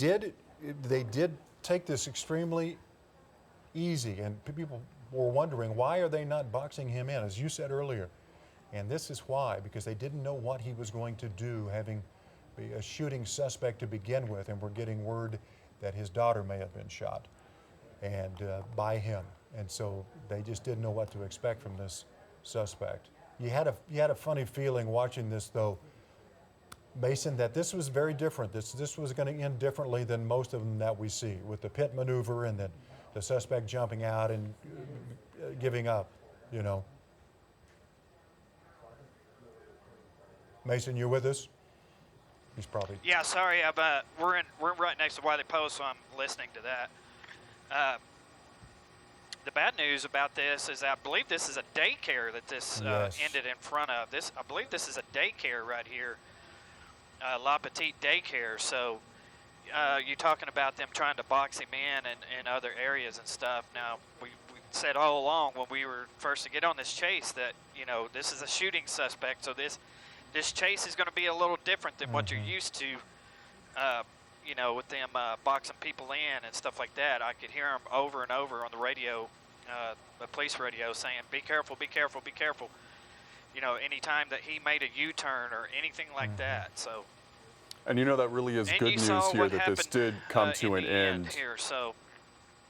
did they did take this extremely easy, and people were wondering, why are they not boxing him in, as you said earlier. And this is why, because they didn't know what he was going to do, having be a shooting suspect to begin with, and we're getting word that his daughter may have been shot and by him. And so they just didn't know what to expect from this suspect. You had a funny feeling watching this, though, Mason, that this was very different. This was going to end differently than most of them that we see, with the pit maneuver and then the suspect jumping out and giving up, you know. Mason, you with us? He's probably. Yeah, sorry. We're right next to Wiley Post, so I'm listening to that. The bad news about this is I believe this is a daycare that this Yes. ended in front of. I believe this is a daycare right here, La Petite Daycare. So you're talking about them trying to box him in other areas and stuff. Now, we said all along when we were first to get on this chase that, you know, this is a shooting suspect, so this chase is going to be a little different than what you're used to, you know, with them boxing people in and stuff like that. I could hear them over and over on the radio, the police radio, saying, be careful, be careful, be careful. You know, anytime that he made a U-turn or anything like that. So. And you know, that really is good news here that this did come to an end. Here, so.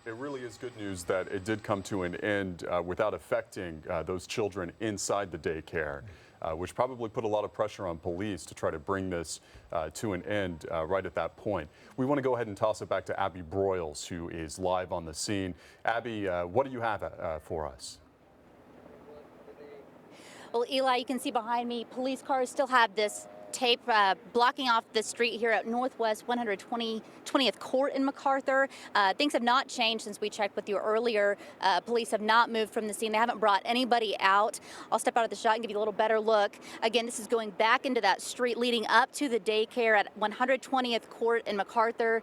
It really is good news that it did come to an end without affecting those children inside the daycare. Which probably put a lot of pressure on police to try to bring this to an end right at that point. We want to go ahead and toss it back to Abby Broyles, who is live on the scene. Abby, what do you have for us? Well, Eli, you can see behind me, police cars still have this tape blocking off the street here at Northwest 120th Court in MacArthur. Things have not changed since we checked with you earlier. Police have not moved from the scene. They haven't brought anybody out. I'll step out of the shot and give you a little better look. Again, this is going back into that street leading up to the daycare at 120th Court in MacArthur.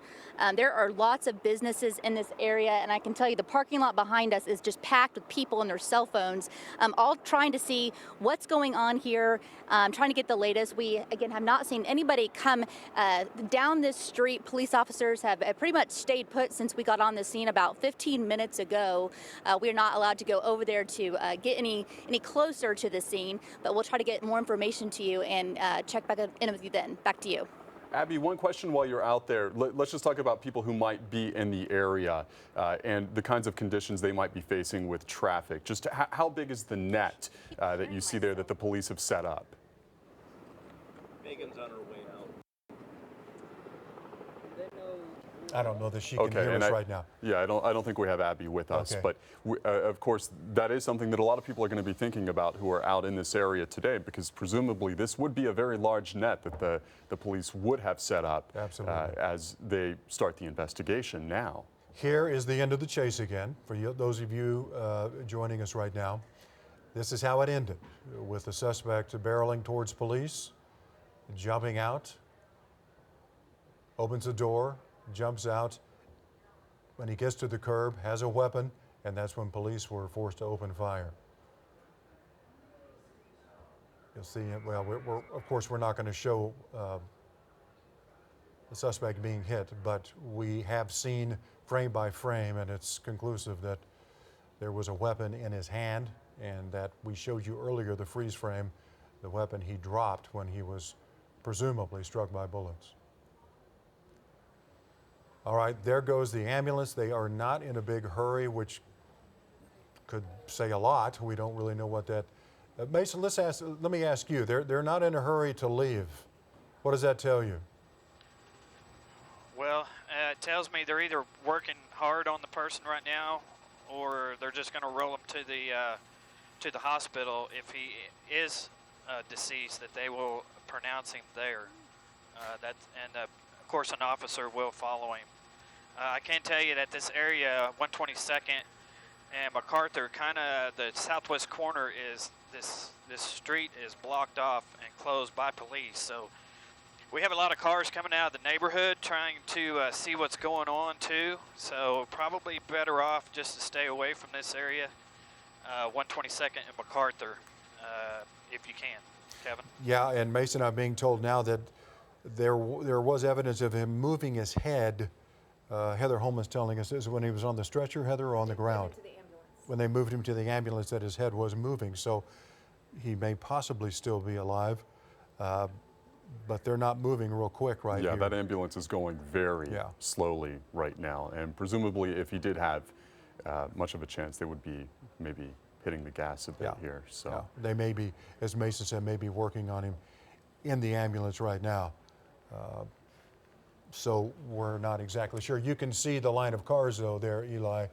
There are lots of businesses in this area, and I can tell you the parking lot behind us is just packed with people and their cell phones, all trying to see what's going on here, trying to get the latest. We, again, have not seen anybody come down this street. Police officers have pretty much stayed put since we got on the scene about 15 minutes ago. We are not allowed to go over there to get any closer to the scene, but we'll try to get more information to you and check back in with you then. Back to you. Abby, one question while you're out there. Let's just talk about people who might be in the area and the kinds of conditions they might be facing with traffic. Just how big is the net that you see there that the police have set up? Megan's on her way out. I don't know that she can hear us right now. Yeah, I don't think we have Abby with us. Okay. But of course, that is something that a lot of people are going to be thinking about who are out in this area today, because presumably this would be a very large net that the police would have set up as they start the investigation now. Here is the end of the chase again for you, those of you joining us right now. This is how it ended, with the suspect barreling towards police, jumping out, opens the door, jumps out. When he gets to the curb, has a weapon, and that's when police were forced to open fire. You'll see, well, of course, we're not going to show the suspect being hit, but we have seen frame by frame, and it's conclusive that there was a weapon in his hand, and that we showed you earlier the freeze frame, the weapon he dropped when he was presumably struck by bullets. All right, there goes the ambulance. They are not in a big hurry, which could say a lot. We don't really know what that. Mason, let me ask you. They're not in a hurry to leave. What does that tell you? Well, it tells me they're either working hard on the person right now, or they're just going to roll him to the hospital. If he is deceased, that they will pronounce him there. Of course, an officer will follow him. I can tell you that this area, 122nd and MacArthur, kind of the southwest corner, is this street is blocked off and closed by police. So we have a lot of cars coming out of the neighborhood trying to see what's going on too. So probably better off just to stay away from this area, 122nd and MacArthur, if you can. Kevin? Yeah, and Mason, I'm being told now that there was evidence of him moving his head. Heather Holman's telling us this when he was on the stretcher, Heather, or on the ground? When they moved him to the ambulance, that his head was moving. So he may possibly still be alive, but they're not moving real quick right Yeah, here. that ambulance is going very slowly right now. And presumably, if he did have much of a chance, they would be maybe hitting the gas a bit here. So they may be, as Mason said, may be working on him in the ambulance right now. So we're not exactly sure. You can see the line of cars, though, there, Eli,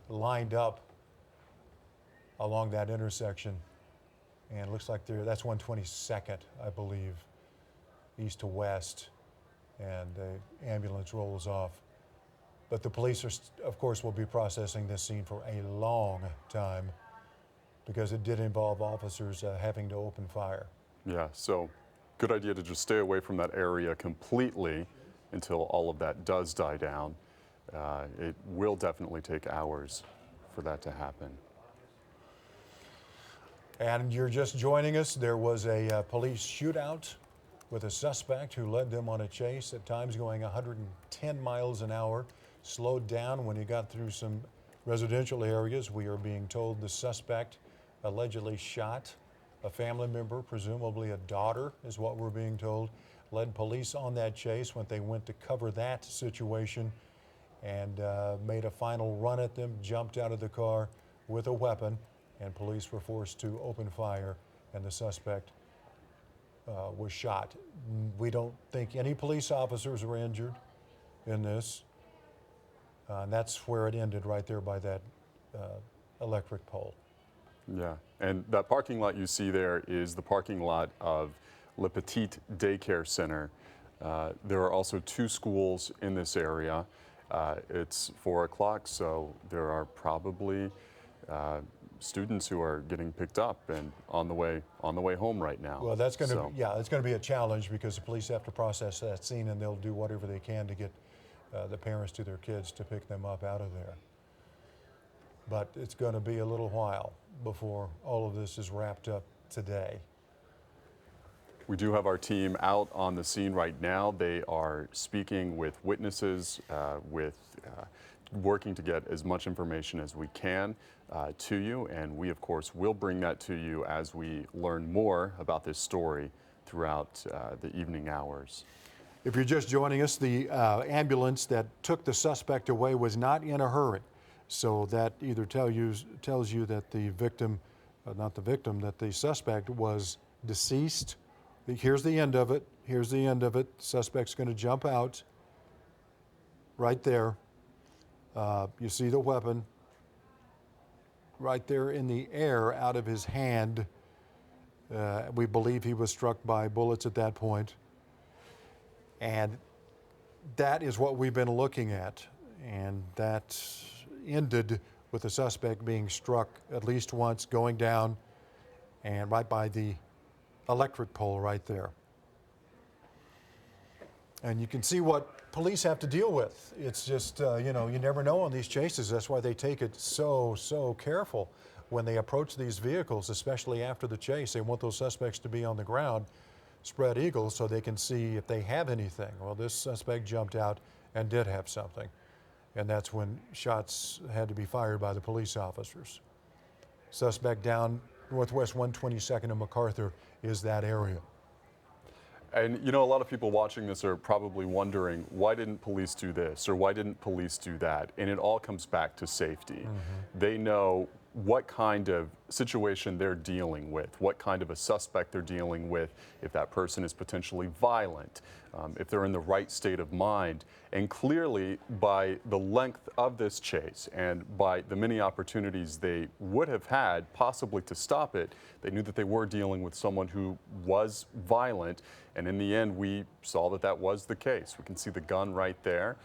lined up along that intersection. And it looks like that's 122nd, I believe, east to west. And the ambulance rolls off. But the police, of course, will be processing this scene for a long time because it did involve officers having to open fire. yeah, so good idea to just stay away from that area completely until all of that does die down. It will definitely take hours for that to happen. And you're just joining us. There was a police shootout with a suspect who led them on a chase, at times going 110 miles an hour, slowed down when he got through some residential areas. We are being told the suspect allegedly shot a family member, presumably a daughter, is what we're being told. Led police on that chase when they went to cover that situation and made a final run at them, jumped out of the car with a weapon, and police were forced to open fire, and the suspect was shot. We don't think any police officers were injured in this. And that's where it ended, right there by that electric pole. Yeah, and that parking lot you see there is the parking lot of Le Petit Daycare Center. There are also 2 schools in this area. It's 4 o'clock, so there are probably students who are getting picked up and on the way home right now. Well, that's going to it's going to be a challenge because the police have to process that scene, and they'll do whatever they can to get the parents to their kids to pick them up out of there. But it's going to be a little while before all of this is wrapped up today. We do have our team out on the scene right now. They are speaking with witnesses, working to get as much information as we can to you, and we of course will bring that to you as we learn more about this story throughout the evening hours. If you're just joining us, the ambulance that took the suspect away was not in a hurry. So that either tells you that the victim, not the victim, that the suspect was deceased. Here's the end of it. Here's the end of it. Suspect's going to jump out right there. You see the weapon right there in the air out of his hand. We believe he was struck by bullets at that point. And that is what we've been looking at. And that ended with the suspect being struck at least once, going down, and right by the electric pole right there. And you can see what police have to deal with. It's just, you never know on these chases. That's why they take it so careful when they approach these vehicles, especially after the chase. They want those suspects to be on the ground, spread eagle, so they can see if they have anything. Well, this suspect jumped out and did have something. And that's when shots had to be fired by the police officers. Suspect down northwest 122nd and MacArthur is that area. And a lot of people watching this are probably wondering, why didn't police do this or why didn't police do that? And it all comes back to safety. They know what kind of situation they're dealing with, what kind of a suspect they're dealing with, if that person is potentially violent, if they're in the right state of mind. And clearly, by the length of this chase and by the many opportunities they would have had possibly to stop it, they knew that they were dealing with someone who was violent. And in the end, we saw that that was the case. We can see the gun right there.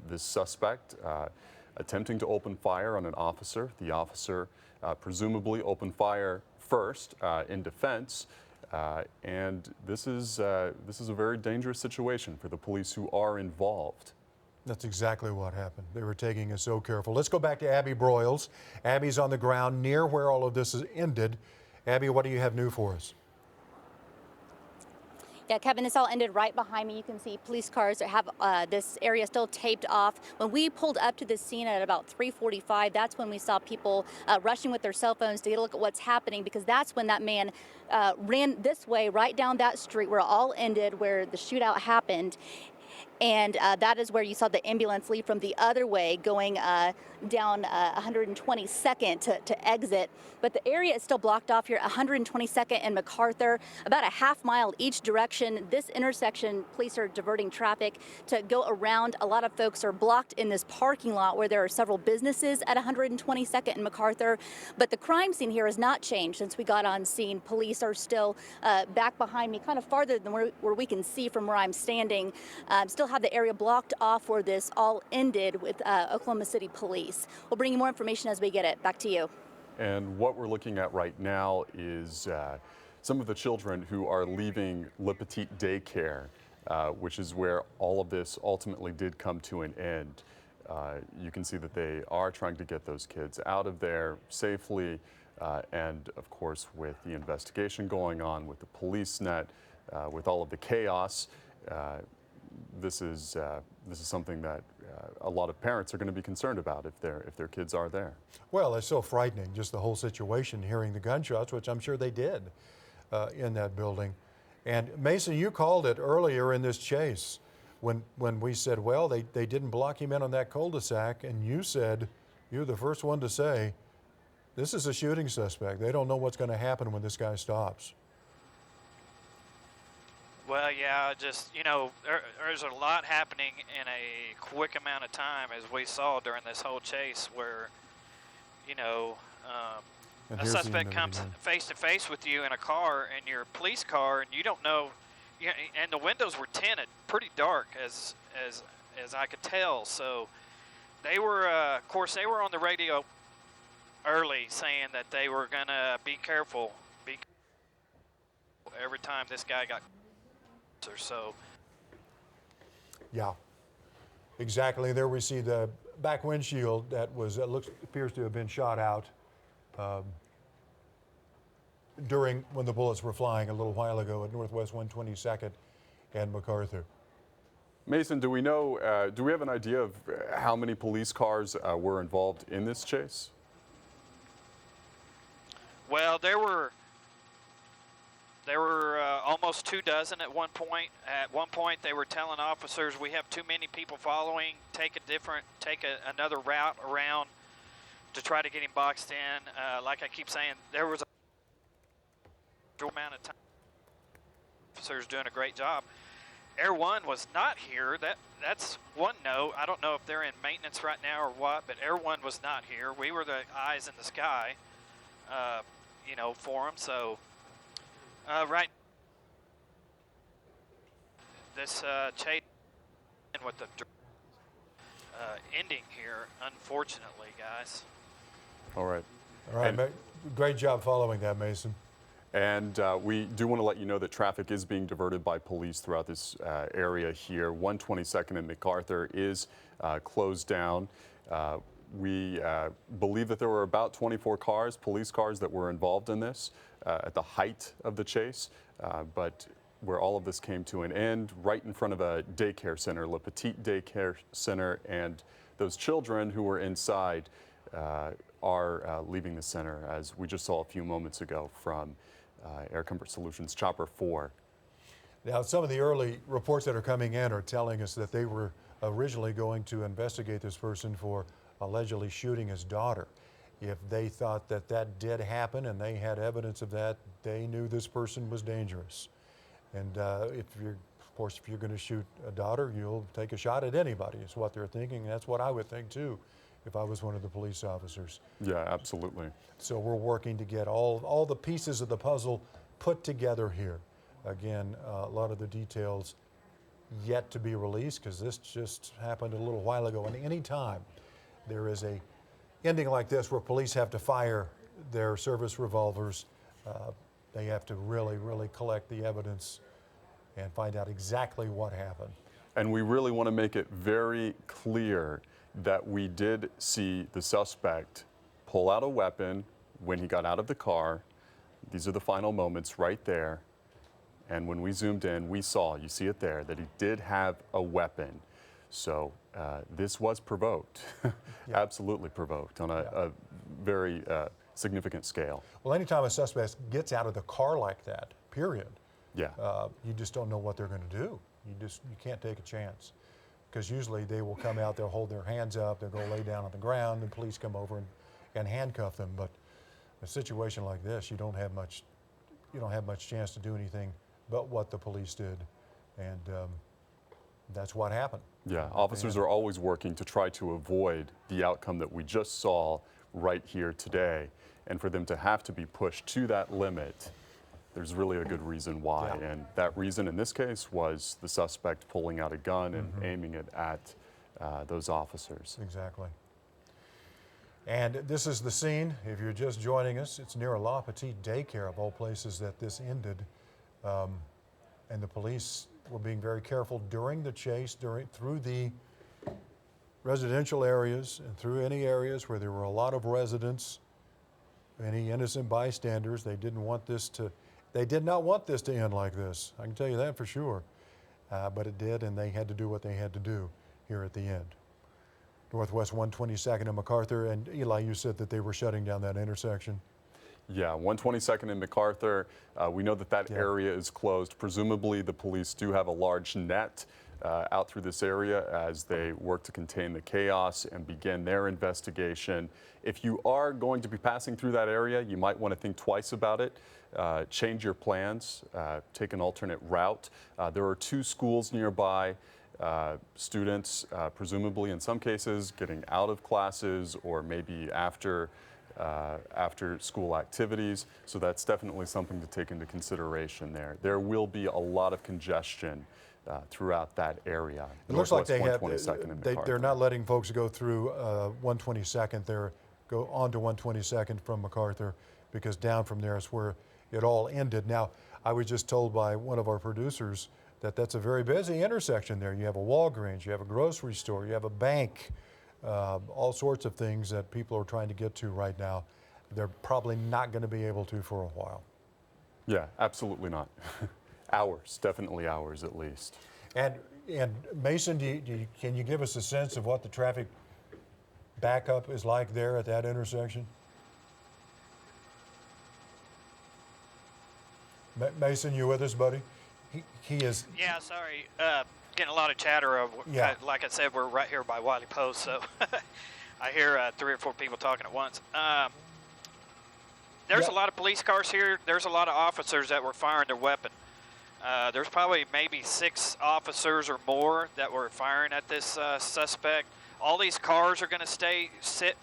This suspect attempting to open fire on an officer. The officer presumably opened fire first in defense. And this is a very dangerous situation for the police who are involved. That's exactly what happened. They were taking it so careful. Let's go back to Abby Broyles. Abby's on the ground near where all of this has ended. Abby, what do you have new for us? Yeah, Kevin, this all ended right behind me. You can see police cars that have this area still taped off. When we pulled up to the scene at about 3:45, that's when we saw people rushing with their cell phones to get a look at what's happening, because that's when that man ran this way, right down that street where it all ended, where the shootout happened. And that is where you saw the ambulance leave from the other way, going down 122nd to exit. But the area is still blocked off here, 122nd and MacArthur, about a half mile each direction. This intersection, police are diverting traffic to go around. A lot of folks are blocked in this parking lot where there are several businesses at 122nd and MacArthur. But the crime scene here has not changed since we got on scene. Police are still back behind me, kind of farther than where we can see from where I'm standing. Still have the area blocked off where this all ended with Oklahoma City Police. We'll bring you more information as we get it. Back to you. And what we're looking at right now is some of the children who are leaving Le Petit daycare, which is where all of this ultimately did come to an end. You can see that they are trying to get those kids out of there safely, and of course with the investigation going on, with the police net, with all of the chaos, this is something that a lot of parents are going to be concerned about if their kids are there. Well, it's so frightening, just the whole situation, hearing the gunshots, which I'm sure they did in that building. And Mason, you called it earlier in this chase when we said, well, they didn't block him in on that cul-de-sac, and you said, you're the first one to say, this is a shooting suspect. They don't know what's going to happen when this guy stops. Well, yeah, just, there's a lot happening in a quick amount of time, as we saw during this whole chase, where, a suspect comes face to face with you in a car, in your police car, and you don't know, and the windows were tinted, pretty dark, as I could tell. So they were, of course, they were on the radio early saying that they were going to be careful every time this guy got or so. Yeah, exactly. There we see the back windshield that appears to have been shot out during when the bullets were flying a little while ago at Northwest 122nd and MacArthur. Mason, do we have an idea of how many police cars were involved in this chase? Well, there were almost 24 at one point. At one point, they were telling officers, we have too many people following, take another route around to try to get him boxed in. Like I keep saying, there was a amount of time. Officers doing a great job. Air One was not here. That's one note. I don't know if they're in maintenance right now or what, but Air One was not here. We were the eyes in the sky, for them. So. Right. This chase with the ending here, unfortunately, guys. All right. All right. Great job following that, Mason. And we do want to let you know that traffic is being diverted by police throughout this area here. 122nd and MacArthur is closed down. We believe that there were about 24 police cars that were involved in this at the height of the chase, but where all of this came to an end, right in front of a daycare center, Le Petit Daycare Center, and those children who were inside are leaving the center, as we just saw a few moments ago from Air Comfort Solutions Chopper 4. Now, some of the early reports that are coming in are telling us that they were originally going to investigate this person for allegedly shooting his daughter. If they thought that did happen and they had evidence of that, they knew this person was dangerous. And if you're going to shoot a daughter, you'll take a shot at anybody, is what they're thinking. That's what I would think too, if I was one of the police officers. Yeah, absolutely. So we're working to get all the pieces of the puzzle put together here. Again, a lot of the details yet to be released, because this just happened a little while ago. And any time there is a ending like this where police have to fire their service revolvers, they have to really, really collect the evidence and find out exactly what happened. And we really want to make it very clear that we did see the suspect pull out a weapon when he got out of the car. These are the final moments right there. And when we zoomed in, we saw, you see it there, that he did have a weapon. So this was provoked, absolutely provoked on a very significant scale. Well, anytime a suspect gets out of the car like that, period, Yeah. you just don't know what they're going to do. You can't take a chance, because usually they will come out, they'll hold their hands up, they'll go lay down on the ground, and police come over and handcuff them. But in a situation like this, you don't have much chance to do anything but what the police did, and that's what happened. Yeah, officers are always working to try to avoid the outcome that we just saw right here today. And for them to have to be pushed to that limit, there's really a good reason why. Yeah. And that reason in this case was the suspect pulling out a gun and aiming it at those officers. Exactly. And this is the scene. If you're just joining us, it's near a La Petite daycare, of all places, that this ended. And the police were being very careful during the chase, through the residential areas and through any areas where there were a lot of residents, any innocent bystanders. They did not want this to end like this. I can tell you that for sure. But it did, and they had to do what they had to do here at the end. Northwest 122nd and MacArthur, and Eli, you said that they were shutting down that intersection. Yeah, 122nd and MacArthur. We know that area is closed. Presumably, the police do have a large net out through this area as they work to contain the chaos and begin their investigation. If you are going to be passing through that area, you might want to think twice about it. Change your plans, take an alternate route. There are 2 schools nearby. Students, presumably in some cases, getting out of classes or maybe after school activities. So that's definitely something to take into consideration there. There will be a lot of congestion throughout that area. It looks like they're not letting folks go through 122nd. They're go on to 122nd from MacArthur, because down from there is where it all ended. Now, I was just told by one of our producers that that's a very busy intersection there. You have a Walgreens, you have a grocery store, you have a bank, all sorts of things that people are trying to get to right now. They're probably not going to be able to for a while. Yeah, absolutely not. Hours, definitely hours at least. And Mason, can you give us a sense of what the traffic backup is like there at that intersection? Mason, you with us, buddy? He is. Yeah, sorry. Getting a lot of chatter. Like I said, we're right here by Wiley Post, so I hear 3 or 4 people talking at once. There's a lot of police cars here. There's a lot of officers that were firing their weapon. There's probably maybe 6 officers or more that were firing at this suspect. All these cars are going to sit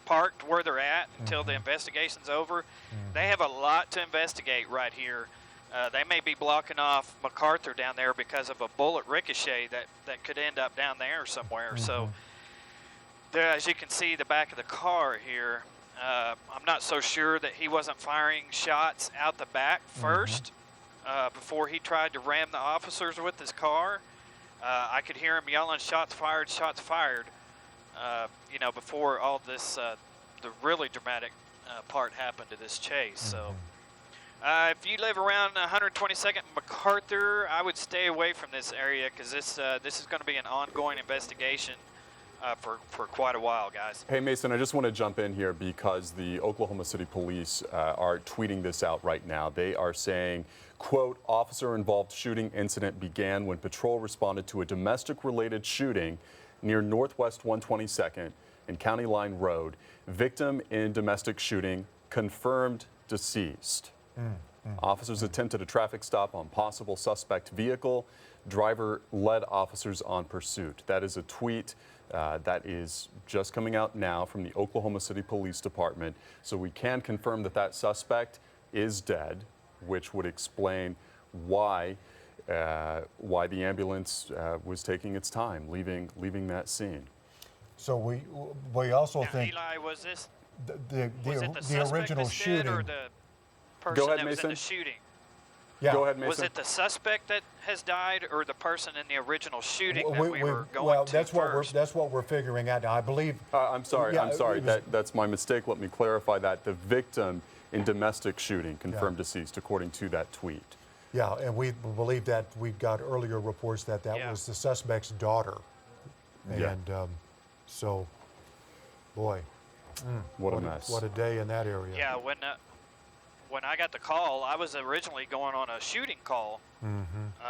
parked where they're at until the investigation's over. They have a lot to investigate right here. They may be blocking off MacArthur down there because of a bullet ricochet that could end up down there somewhere. So there, as you can see, the back of the car here, I'm not so sure that he wasn't firing shots out the back first before he tried to ram the officers with his car. I could hear him yelling, "Shots fired, shots fired," before all this, the really dramatic part happened to this chase. So if you live around 122nd and MacArthur, I would stay away from this area, because this is going to be an ongoing investigation for quite a while, guys. Hey, Mason, I just want to jump in here because the Oklahoma City Police are tweeting this out right now. They are saying, quote, "Officer-involved shooting incident began when patrol responded to a domestic-related shooting near Northwest 122nd and County Line Road. Victim in domestic shooting confirmed deceased. Officers attempted a traffic stop on possible suspect vehicle. Driver led officers on pursuit." That is a tweet that is just coming out now from the Oklahoma City Police Department. So we can confirm that suspect is dead, which would explain why the ambulance was taking its time leaving that scene. So we also think Eli, was this the suspect original that's dead shooting. or the person Go ahead, that was in Mason. the shooting? Yeah. Go ahead, Mason. Was it the suspect that has died, or the person in the original shooting that we were going well, to that's first? that's what we're figuring out now. I believe. I'm sorry. Yeah, I'm sorry. it was- That's my mistake. Let me clarify that. The victim in domestic shooting confirmed deceased, according to that tweet. Yeah, and we believe that we got earlier reports that that Yeah. was the suspect's daughter. Yeah. And so, boy, What a mess. what a day in that area. Yeah, when I got the call, I was originally going on a shooting call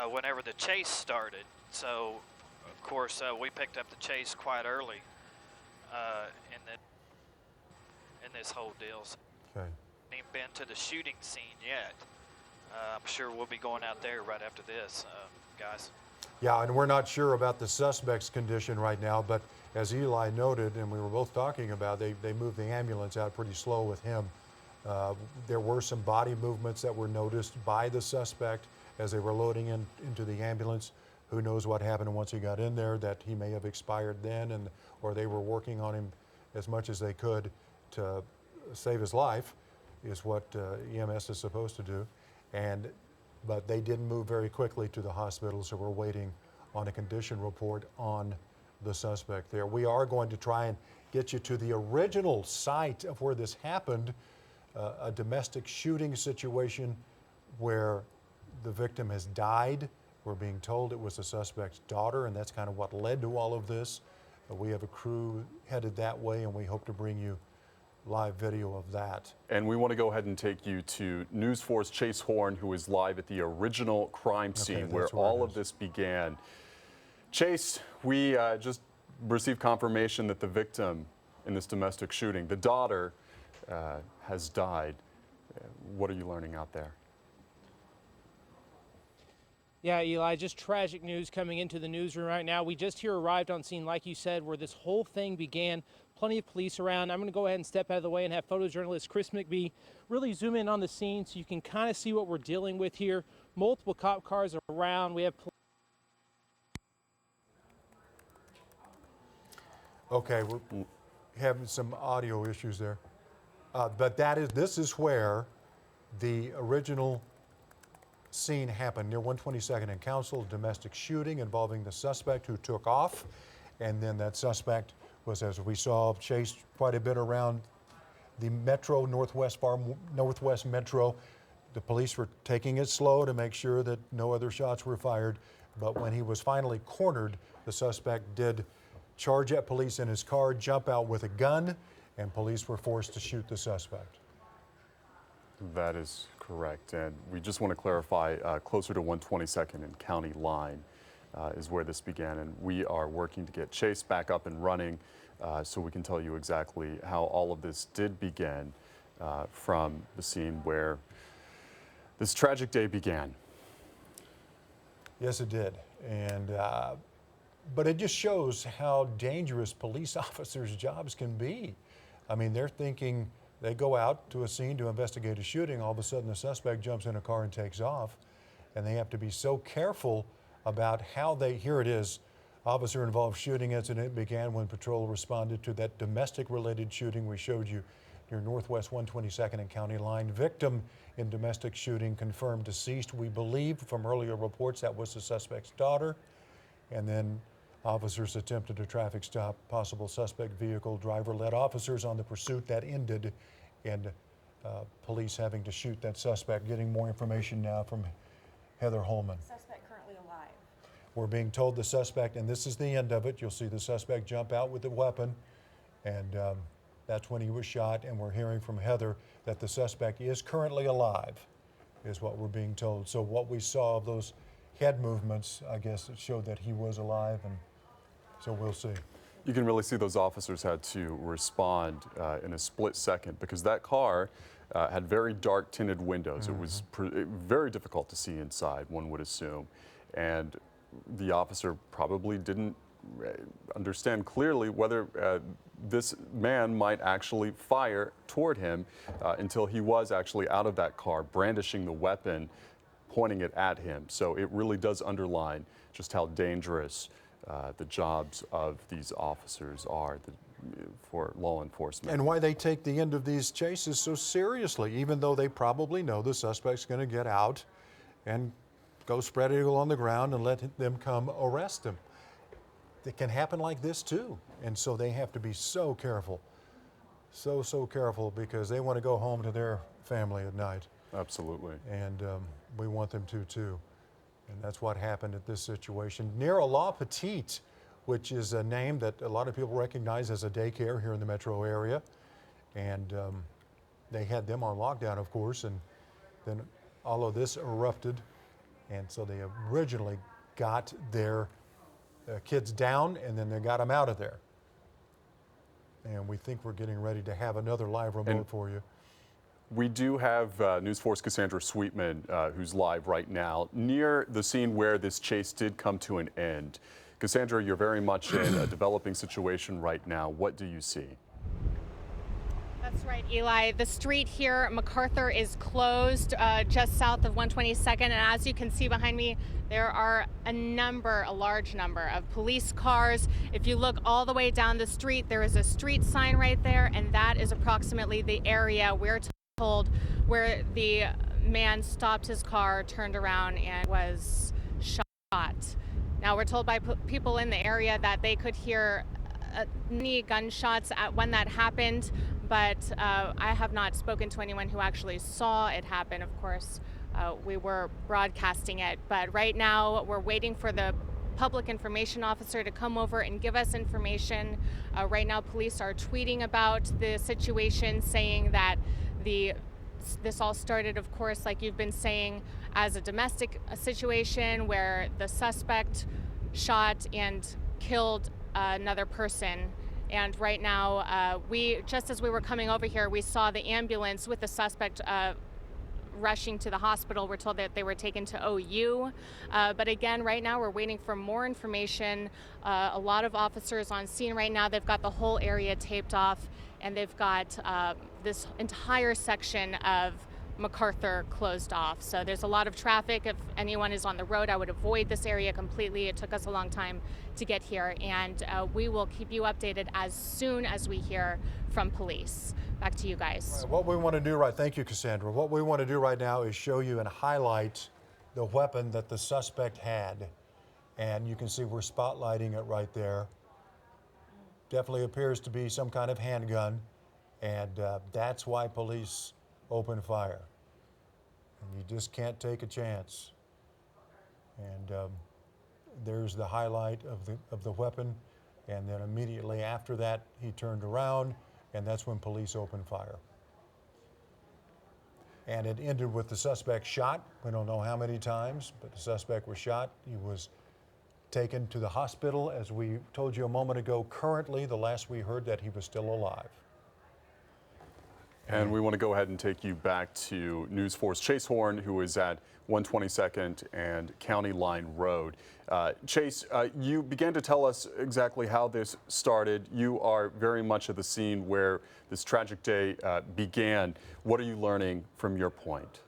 whenever the chase started. So, of course, we picked up the chase quite early in this whole deal. So, Okay. ain't been to the shooting scene yet. I'm sure we'll be going out there right after this, guys. Yeah, and we're not sure about the suspect's condition right now, but as Eli noted, and we were both talking about, they moved the ambulance out pretty slow with him. There were some body movements that were noticed by the suspect as they were loading into the ambulance. Who knows what happened once he got in there, that he may have expired then, or they were working on him as much as they could to save his life, is what EMS is supposed to do. But they didn't move very quickly to the hospital, so we're waiting on a condition report on the suspect there. We are going to try and get you to the original site of where this happened, a domestic shooting situation where the victim has died. We're being told it was the suspect's daughter, and that's kind of what led to all of this. We have a crew headed that way, and we hope to bring you live video of that. And we want to go ahead and take you to News 4's Chase Horn, who is live at the original crime scene that's where where it all is. of this began. Chase, we just received confirmation that the victim in this domestic shooting, the daughter, has died. What are you learning out there? Yeah, Eli, just tragic news coming into the newsroom right now. We just here arrived on scene, like you said, where this whole thing began. Plenty of police around. I'm going to go ahead and step out of the way and have photojournalist Chris McBee really zoom in on the scene so you can kind of see what we're dealing with here. Multiple cop cars around. We have Okay, we're having some audio issues there. But this is where the original scene happened, near 122nd and Council, domestic shooting involving the suspect who took off. And then that suspect was, as we saw, chased quite a bit around the metro, northwest metro. The police were taking it slow to make sure that no other shots were fired. But when he was finally cornered, the suspect did charge at police in his car, jump out with a gun, and police were forced to shoot the suspect. That is correct. And we just want to clarify, closer to 122nd and County Line is where this began. And we are working to get Chase back up and running so we can tell you exactly how all of this did begin from the scene where this tragic day began. Yes, it did. But it just shows how dangerous police officers' jobs can be. I mean, they're thinking, they go out to a scene to investigate a shooting, all of a sudden the suspect jumps in a car and takes off, and they have to be so careful about how here it is, officer-involved shooting incident began when patrol responded to that domestic-related shooting we showed you near Northwest 122nd and County Line. Victim in domestic shooting confirmed deceased. We believe from earlier reports that was the suspect's daughter. And then officers attempted a traffic stop. Possible suspect vehicle driver led officers on the pursuit that ended in police having to shoot that suspect. Getting more information now from Heather Holman. Suspect currently alive. We're being told the suspect, and this is the end of it, you'll see the suspect jump out with the weapon, and that's when he was shot. And we're hearing from Heather that the suspect is currently alive, is what we're being told. So what we saw of those head movements, I guess it showed that he was alive, and so we'll see. You can really see those officers had to respond in a split second because that car had very dark tinted windows. It was very difficult to see inside, one would assume. And the officer probably didn't understand clearly whether this man might actually fire toward him until he was actually out of that car, brandishing the weapon, pointing it at him. So it really does underline just how dangerous the jobs of these officers are for law enforcement. And why they take the end of these chases so seriously, even though they probably know the suspect's going to get out and go spread eagle on the ground and let them come arrest him. It can happen like this too. And so they have to be so careful, so careful, because they want to go home to their family at night. Absolutely. And we want them to too. And that's what happened at this situation. Near La Petite, which is a name that a lot of people recognize as a daycare here in the metro area. And they had them on lockdown, of course, and then all of this erupted. And so they originally got their kids down, and then they got them out of there. And we think we're getting ready to have another live remote for you. We do have News Force Cassandra Sweetman, who's live right now, near the scene where this chase did come to an end. Cassandra, you're very much in a developing situation right now. What do you see? That's right, Eli. The street here, MacArthur, is closed just south of 122nd. And as you can see behind me, there are a large number of police cars. If you look all the way down the street, there is a street sign right there. And that is approximately the area we're told where the man stopped his car, turned around, and was shot. Now, we're told by people in the area that they could hear many gunshots when that happened, but I have not spoken to anyone who actually saw it happen. Of course, we were broadcasting it, but right now we're waiting for the public information officer to come over and give us information. Right now, police are tweeting about the situation, saying that this all started, of course, like you've been saying, as a domestic situation where the suspect shot and killed another person. And right now, just as we were coming over here, we saw the ambulance with the suspect rushing to the hospital. We're told that they were taken to OU. But again, right now, we're waiting for more information. A lot of officers on scene right now. They've got the whole area taped off, and they've got this entire section of MacArthur closed off. So there's a lot of traffic. If anyone is on the road, I would avoid this area completely. It took us a long time to get here, and we will keep you updated as soon as we hear from police. Back to you guys. What we want to do thank you, Cassandra. What we want to do right now is show you and highlight the weapon that the suspect had. And you can see we're spotlighting it right there. Definitely appears to be some kind of handgun, and that's why police open fire. And you just can't take a chance. And there's the highlight of the weapon, and then immediately after that he turned around, and that's when police opened fire. And it ended with the suspect shot. We don't know how many times, but the suspect was shot. He was taken to the hospital, as we told you a moment ago. Currently, the last we heard, that he was still alive. And we want to go ahead and take you back to News Force Chase Horn, who is at 122nd and County Line Road. Chase, you began to tell us exactly how this started. You are very much at the scene where this tragic day began. What are you learning from your point?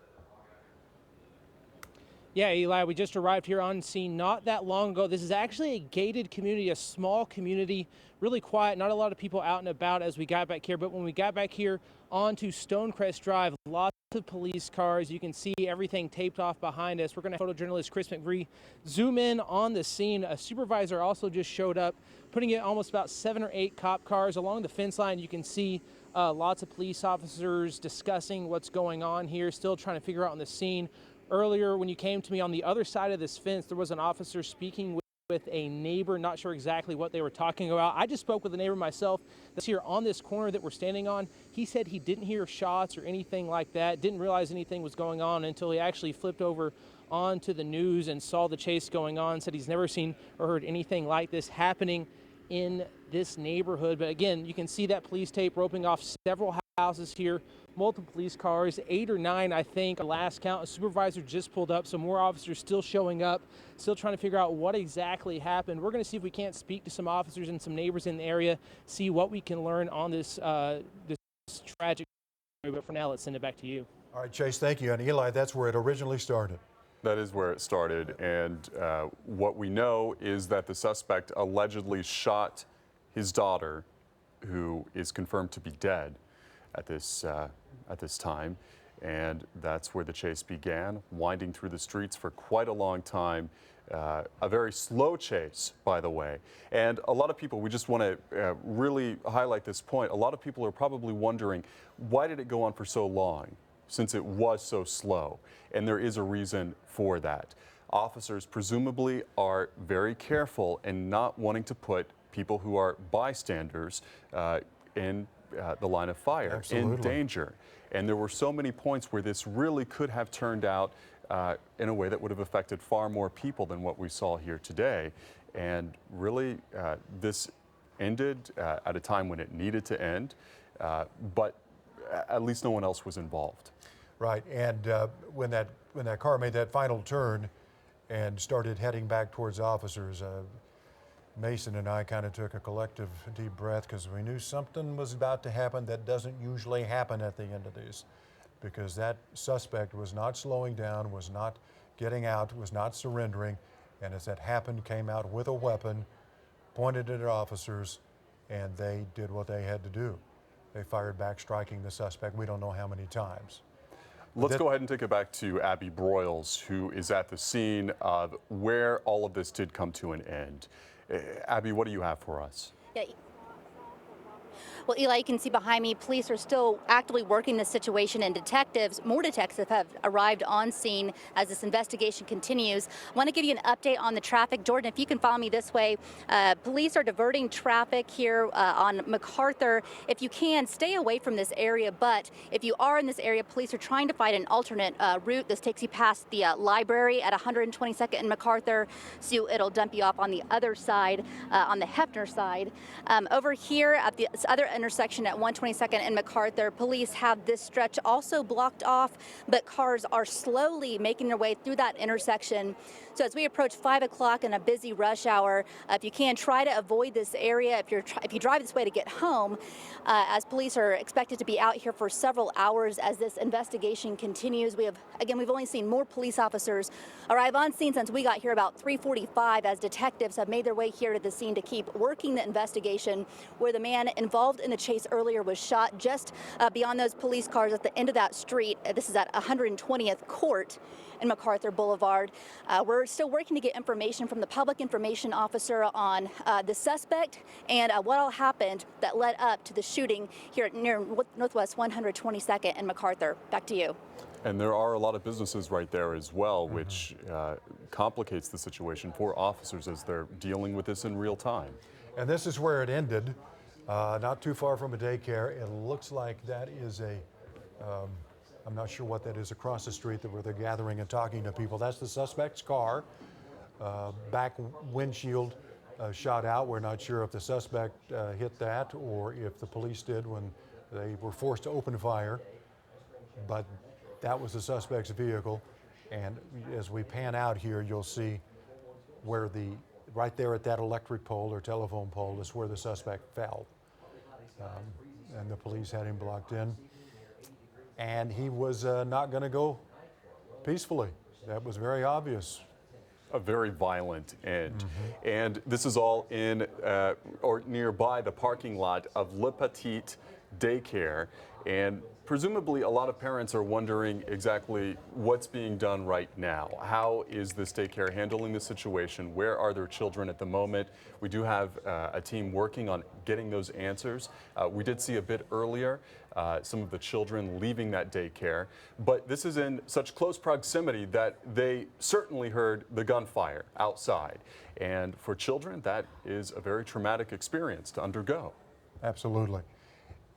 Yeah, Eli, we just arrived here on scene not that long ago. This is actually a gated community, a small community, really quiet, not a lot of people out and about as we got back here. But when we got back here onto Stonecrest Drive, lots of police cars. You can see everything taped off behind us. We're going to have photojournalist Chris McVree zoom in on the scene. A supervisor also just showed up, putting in almost about 7 or 8 cop cars along the fence line. You can see lots of police officers discussing what's going on here, still trying to figure out on the scene. Earlier, when you came to me on the other side of this fence, there was an officer speaking with a neighbor, not sure exactly what they were talking about. I just spoke with a neighbor myself that's here on this corner that we're standing on. He said he didn't hear shots or anything like that, didn't realize anything was going on until he actually flipped over onto the news and saw the chase going on, said he's never seen or heard anything like this happening in this neighborhood. But again, you can see that police tape roping off several houses here, multiple police cars, 8 or 9, I think, last count. A supervisor just pulled up, so more officers still showing up, still trying to figure out what exactly happened. We're going to see if we can't speak to some officers and some neighbors in the area, see what we can learn on this tragic story. But for now, let's send it back to you. All right, Chase, thank you. And Eli, that's where it originally started. That is where it started, and what we know is that the suspect allegedly shot his daughter, who is confirmed to be dead at this time, and that's where the chase began, winding through the streets for quite a long time. A very slow chase, by the way. And a lot of people, we just want to really highlight this point. A lot of people are probably wondering, why did it go on for so long? since it was so slow. And there is a reason for that. Officers presumably are very careful in not wanting to put people who are bystanders in the line of fire, Absolutely. in danger. And there were so many points where this really could have turned out in a way that would have affected far more people than what we saw here today. And really, this ended at a time when it needed to end, but at least no one else was involved. Right, and when that car made that final turn and started heading back towards officers, Mason and I kind of took a collective deep breath because we knew something was about to happen that doesn't usually happen at the end of these, because that suspect was not slowing down, was not getting out, was not surrendering, and as that happened, came out with a weapon, pointed it at officers, and they did what they had to do. They fired back, striking the suspect. We don't know how many times. Let's go ahead and take it back to Abby Broyles, who is at the scene of where all of this did come to an end. Abby, what do you have for us? Yeah. Well, Eli, you can see behind me, police are still actively working this situation, and more detectives have arrived on scene as this investigation continues. I want to give you an update on the traffic. Jordan, if you can follow me this way, police are diverting traffic here on MacArthur. If you can, stay away from this area, but if you are in this area, police are trying to find an alternate route. This takes you past the library at 122nd and MacArthur, so it'll dump you off on the other side, on the Hefner side. Over here at the other intersection at 122nd and MacArthur, police have this stretch also blocked off, but cars are slowly making their way through that intersection. So as we approach 5 o'clock in a busy rush hour, if you can, try to avoid this area if you drive this way to get home, as police are expected to be out here for several hours as this investigation continues. We've only seen more police officers arrive on scene since we got here about 3:45, as detectives have made their way here to the scene to keep working the investigation, where the man involved in the chase earlier was shot just beyond those police cars at the end of that street. This is at 120th Court and MacArthur Boulevard. We're still working to get information from the public information officer on the suspect and what all happened that led up to the shooting here near Northwest 122nd and MacArthur. Back to you. And there are a lot of businesses right there as well, which complicates the situation for officers as they're dealing with this in real time. And this is where it ended, not too far from a daycare. It looks like that is I'm not sure what that is across the street where they're gathering and talking to people. That's the suspect's car. Back windshield shot out. We're not sure if the suspect hit that or if the police did when they were forced to open fire. But that was the suspect's vehicle. And as we pan out here, you'll see where right there at that electric pole or telephone pole is where the suspect fell. And the police had him blocked in. And he was not going to go peacefully. That was very obvious. A very violent end. And this is all in or nearby the parking lot of Le Petit Daycare. And presumably a lot of parents are wondering exactly what's being done right now. How is this daycare handling the situation? Where are their children at the moment? We do have a team working on getting those answers. We did see a bit earlier some of the children leaving that daycare, but this is in such close proximity that they certainly heard the gunfire outside. And for children, that is a very traumatic experience to undergo. Absolutely.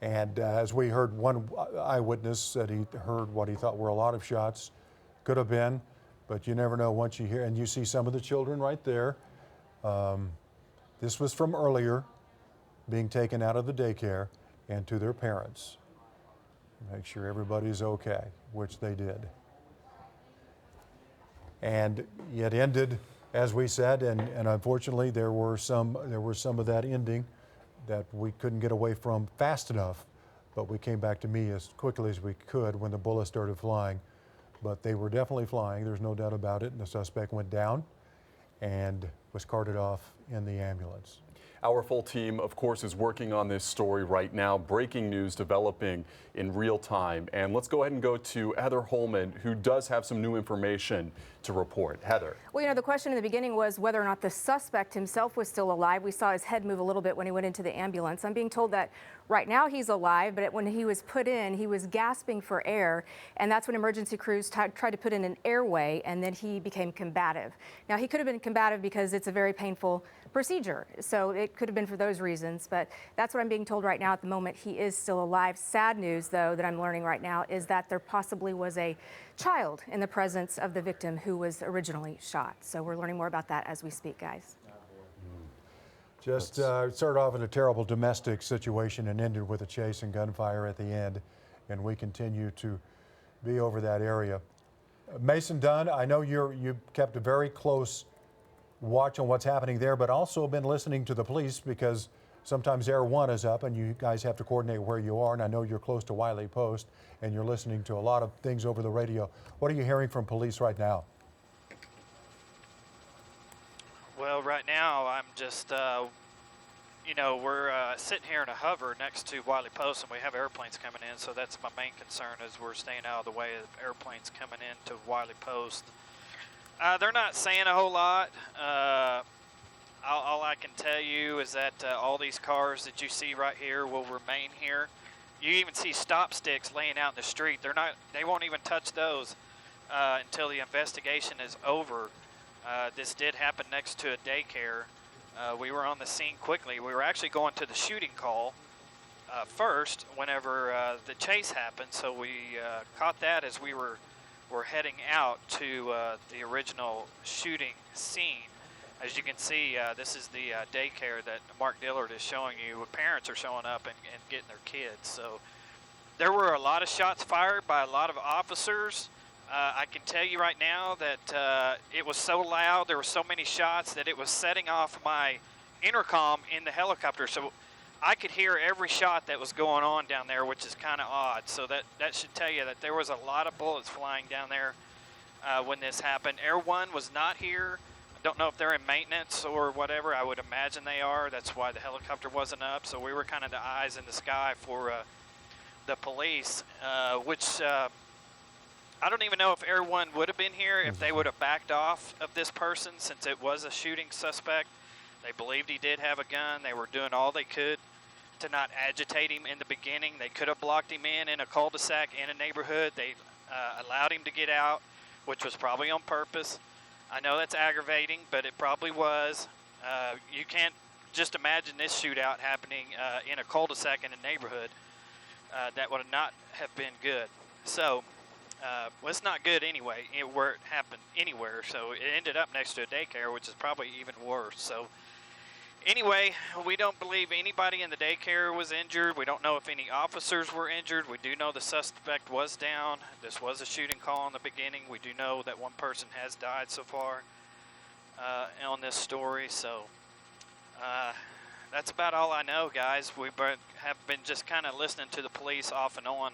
And as we heard, one eyewitness said he heard what he thought were a lot of shots. Could have been, but you never know once you hear. And you see some of the children right there. This was from earlier, being taken out of the daycare and to their parents. Make sure everybody's okay, which they did. And it ended, as we said, and unfortunately there were some of that ending that we couldn't get away from fast enough, but we came back to me as quickly as we could when the bullets started flying. But they were definitely flying, there's no doubt about it, and the suspect went down and was carted off in the ambulance. Our full team, of course, is working on this story right now. Breaking news developing in real time. And let's go ahead and go to Heather Holman, who does have some new information to report. Heather. Well, you know, the question in the beginning was whether or not the suspect himself was still alive. We saw his head move a little bit when he went into the ambulance. I'm being told that right now he's alive, but when he was put in, he was gasping for air, and that's when emergency crews tried to put in an airway, and then he became combative. Now, he could have been combative because it's a very painful procedure, so it could have been for those reasons, but that's what I'm being told right now. At the moment, he is still alive. Sad news, though, that I'm learning right now is that there possibly was a child in the presence of the victim who was originally shot. So we're learning more about that as we speak, guys. Just started off in a terrible domestic situation and ended with a chase and gunfire at the end, and we continue to be over that area. Mason Dunn, I know you've kept a very close watch on what's happening there, but also been listening to the police because sometimes Air 1 is up and you guys have to coordinate where you are, and I know you're close to Wiley Post and you're listening to a lot of things over the radio. What are you hearing from police right now? Well, right now I'm just, you know, we're sitting here in a hover next to Wiley Post, and we have airplanes coming in, so that's my main concern is we're staying out of the way of airplanes coming into Wiley Post. They're not saying a whole lot. All I can tell you is that all these cars that you see right here will remain here. You even see stop sticks laying out in the street. They won't even touch those until the investigation is over. This did happen next to a daycare. We were on the scene quickly. We were actually going to the shooting call first whenever the chase happened, so we caught that as we were heading out to the original shooting scene. As you can see, this is the daycare that Mark Dillard is showing you. Parents are showing up and getting their kids. So there were a lot of shots fired by a lot of officers. I can tell you right now that it was so loud, there were so many shots that it was setting off my intercom in the helicopter. So I could hear every shot that was going on down there, which is kind of odd. So that should tell you that there was a lot of bullets flying down there when this happened. Air 1 was not here. I don't know if they're in maintenance or whatever. I would imagine they are. That's why the helicopter wasn't up. So we were kind of the eyes in the sky for the police, which I don't even know if Air 1 would have been here if they would have backed off of this person, since it was a shooting suspect. They believed he did have a gun. They were doing all they could to not agitate him in the beginning. They could have blocked him in a cul-de-sac in a neighborhood. They allowed him to get out, which was probably on purpose. I know that's aggravating, but it probably was. You can't just imagine this shootout happening in a cul-de-sac in a neighborhood. That would not have been good. So, well, it's not good anyway, where it happened anywhere. So it ended up next to a daycare, which is probably even worse. So anyway, we don't believe anybody in the daycare was injured. We don't know if any officers were injured. We do know the suspect was down. This was a shooting call in the beginning. We do know that one person has died so far on this story. So that's about all I know, guys. We have been just kind of listening to the police off and on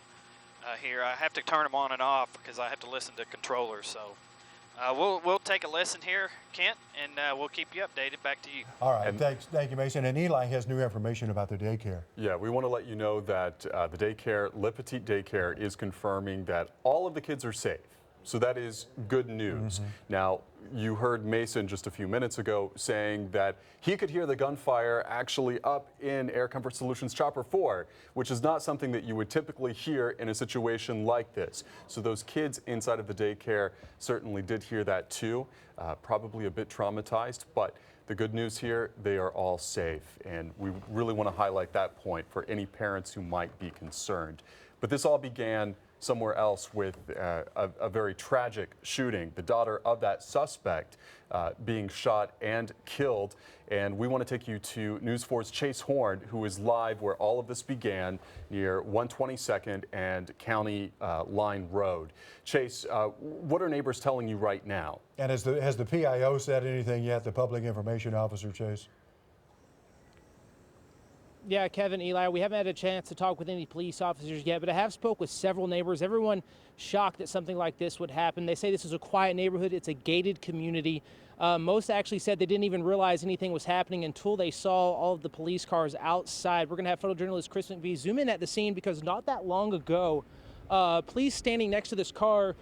here. I have to turn them on and off because I have to listen to controllers. So we'll take a listen here, Kent, and we'll keep you updated. Back to you. All right, thank you, Mason. And Eli has new information about the daycare. Yeah, we want to let you know that the daycare, Le Petit Daycare, is confirming that all of the kids are safe. So that is good news. Now, you heard Mason just a few minutes ago saying that he could hear the gunfire actually up in Air Comfort Solutions Chopper 4, which is not something that you would typically hear in a situation like this. So those kids inside of the daycare certainly did hear that too, probably a bit traumatized, but the good news here, they are all safe. And we really want to highlight that point for any parents who might be concerned. But this all began somewhere else with a very tragic shooting. The daughter of that suspect being shot and killed. And we want to take you to News 4's Chase Horn, who is live where all of this began near 122nd and County Line Road. Chase, what are neighbors telling you right now? And has the PIO said anything yet, the Public Information Officer, Chase? Yeah, Kevin, Eli, we haven't had a chance to talk with any police officers yet, but I have spoke with several neighbors. Everyone shocked that something like this would happen. They say this is a quiet neighborhood. It's a gated community. Most actually said they didn't even realize anything was happening until they saw all of the police cars outside. We're going to have photojournalist Chris McVie zoom in at the scene because not that long ago, police standing next to this car,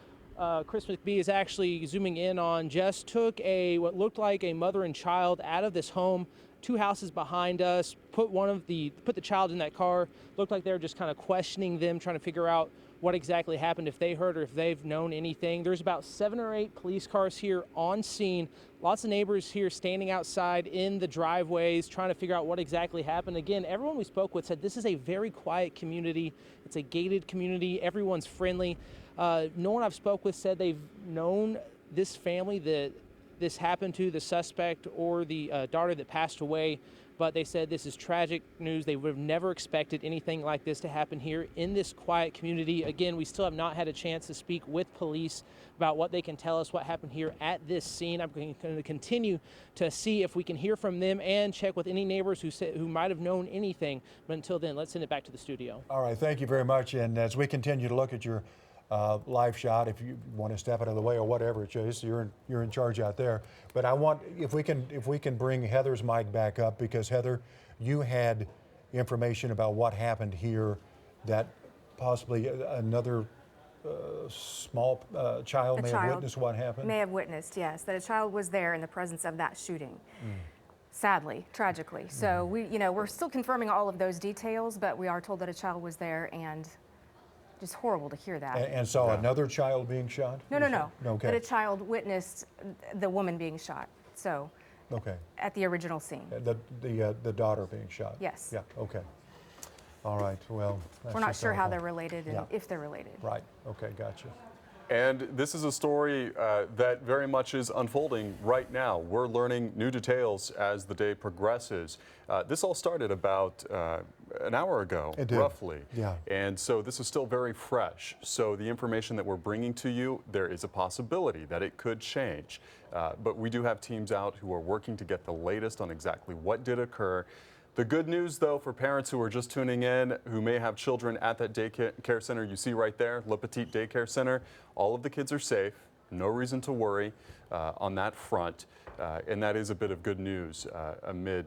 Chris McVie is actually zooming in on, just took what looked like a mother and child out of this home, 2 houses behind us, put the child in that car. Looked like they were just kind of questioning them, trying to figure out what exactly happened, if they heard or if they've known anything. There's about 7 or 8 police cars here on scene. Lots of neighbors here standing outside in the driveways trying to figure out what exactly happened. Again, everyone we spoke with said this is a very quiet community. It's a gated community. Everyone's friendly. No one I've spoke with said they've known this family that this happened to, the suspect or the daughter that passed away. But they said this is tragic news. They would have never expected anything like this to happen here in this quiet community. Again, we still have not had a chance to speak with police about what they can tell us what happened here at this scene. I'm going to continue to see if we can hear from them and check with any neighbors who might have known anything. But until then, let's send it back to the studio. All right, thank you very much. And as we continue to look at your live shot, if you want to step out of the way or whatever, Chase, you're in charge out there. But I want, if we can bring Heather's mic back up, because Heather, you had information about what happened here, that possibly another small child may have witnessed what happened. May have witnessed, yes, that a child was there in the presence of that shooting. Sadly, tragically. So we're still confirming all of those details, but we are told that a child was there, and just horrible to hear that. And saw another child being shot? No. Okay. That a child witnessed the woman being shot. So. Okay. At the original scene. The daughter being shot. Yes. Yeah. Okay. All right. Well, that's we're not just sure how awful. they're related and if they're related. Right. Okay. Gotcha. And this is a story that very much is unfolding right now. We're learning new details as the day progresses. This all started about an hour ago, roughly. Yeah. And so this is still very fresh. So the information that we're bringing to you, there is a possibility that it could change. But we do have teams out who are working to get the latest on exactly what did occur. The good news, though, for parents who are just tuning in, who may have children at that daycare center you see right there, Le Petit Daycare Center, all of the kids are safe. No reason to worry on that front. And that is a bit of good news amid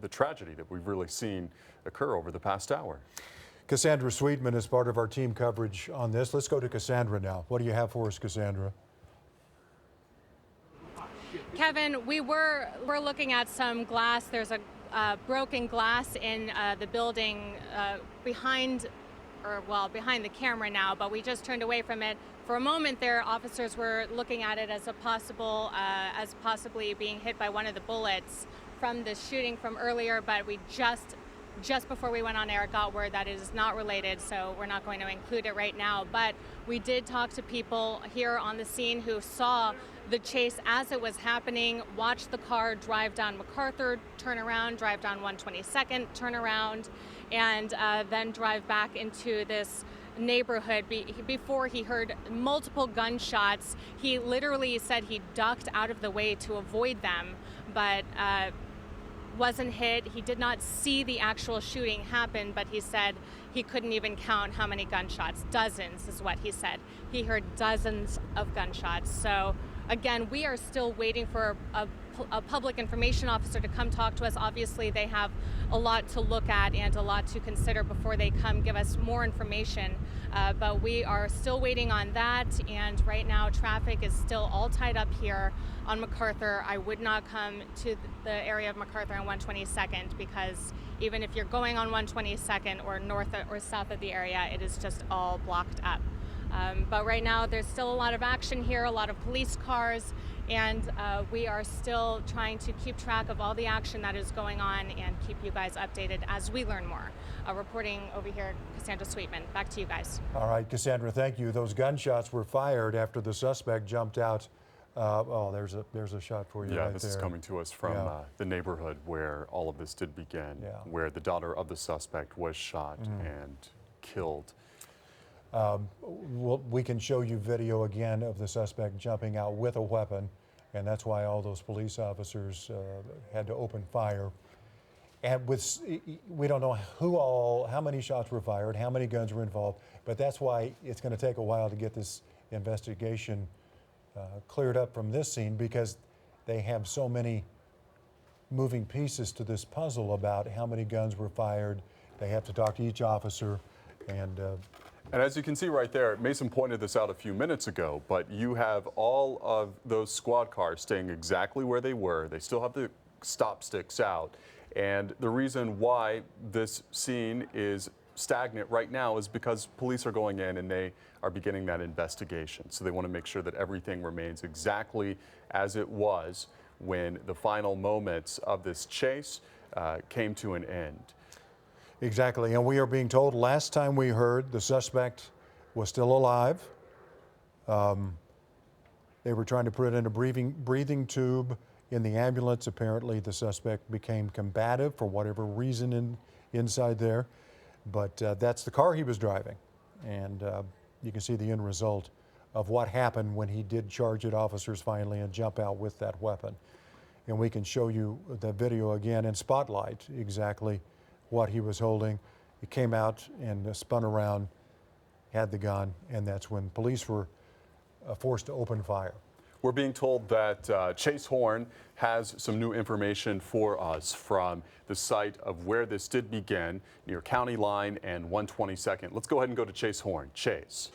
the tragedy that we've really seen occur over the past hour. Cassandra Sweetman is part of our team coverage on this. Let's go to Cassandra now. What do you have for us, Cassandra? Kevin, we're looking at some glass. There's a broken glass in the building behind the camera now, but we just turned away from it. For a moment there, officers were looking at it as as possibly being hit by one of the bullets from the shooting from earlier, but we just before we went on air got word that it is not related, so we're not going to include it right now. But we did talk to people here on the scene who saw the chase as it was happening, watched the car drive down MacArthur, turn around, drive down 122nd, turn around, and then drive back into this neighborhood. Before he heard multiple gunshots, he literally said he ducked out of the way to avoid them, but wasn't hit. He did not see the actual shooting happen, but he said he couldn't even count how many gunshots. Dozens is what he said. He heard dozens of gunshots. So again, we are still waiting for a public information officer to come talk to us. Obviously, they have a lot to look at and a lot to consider before they come give us more information. But we are still waiting on that. And right now, traffic is still all tied up here on MacArthur. I would not come to the area of MacArthur on 122nd because even if you're going on 122nd or north or south of the area, it is just all blocked up. But right now, there's still a lot of action here, a lot of police cars, and we are still trying to keep track of all the action that is going on and keep you guys updated as we learn more. Reporting over here, Cassandra Sweetman. Back to you guys. All right, Cassandra, thank you. Those gunshots were fired after the suspect jumped out. There's a shot for you right this there. is coming to us from the neighborhood where all of this did begin, where the daughter of the suspect was shot and killed. We can show you video again of the suspect jumping out with a weapon, and that's why all those police officers had to open fire. And we don't know how many shots were fired, how many guns were involved, but that's why it's going to take a while to get this investigation cleared up from this scene, because they have so many moving pieces to this puzzle about how many guns were fired. They have to talk to each officer, and as you can see right there, Mason pointed this out a few minutes ago, but you have all of those squad cars staying exactly where they were. They still have the stop sticks out. And the reason why this scene is stagnant right now is because police are going in and they are beginning that investigation. So they want to make sure that everything remains exactly as it was when the final moments of this chase came to an end. exactly. And we are being told last time we heard the suspect was still alive. They were trying to put it in a breathing tube in the ambulance. Apparently, the suspect became combative for whatever reason inside there. But that's the car he was driving. And you can see the end result of what happened when he did charge at officers finally and jump out with that weapon. And we can show you the video again and spotlight exactly what he was holding. He came out and spun around, had the gun, and that's when police were forced to open fire. We're being told that Chase Horn has some new information for us from the site of where this did begin, near County Line and 122nd. Let's go ahead and go to Chase Horn. Chase.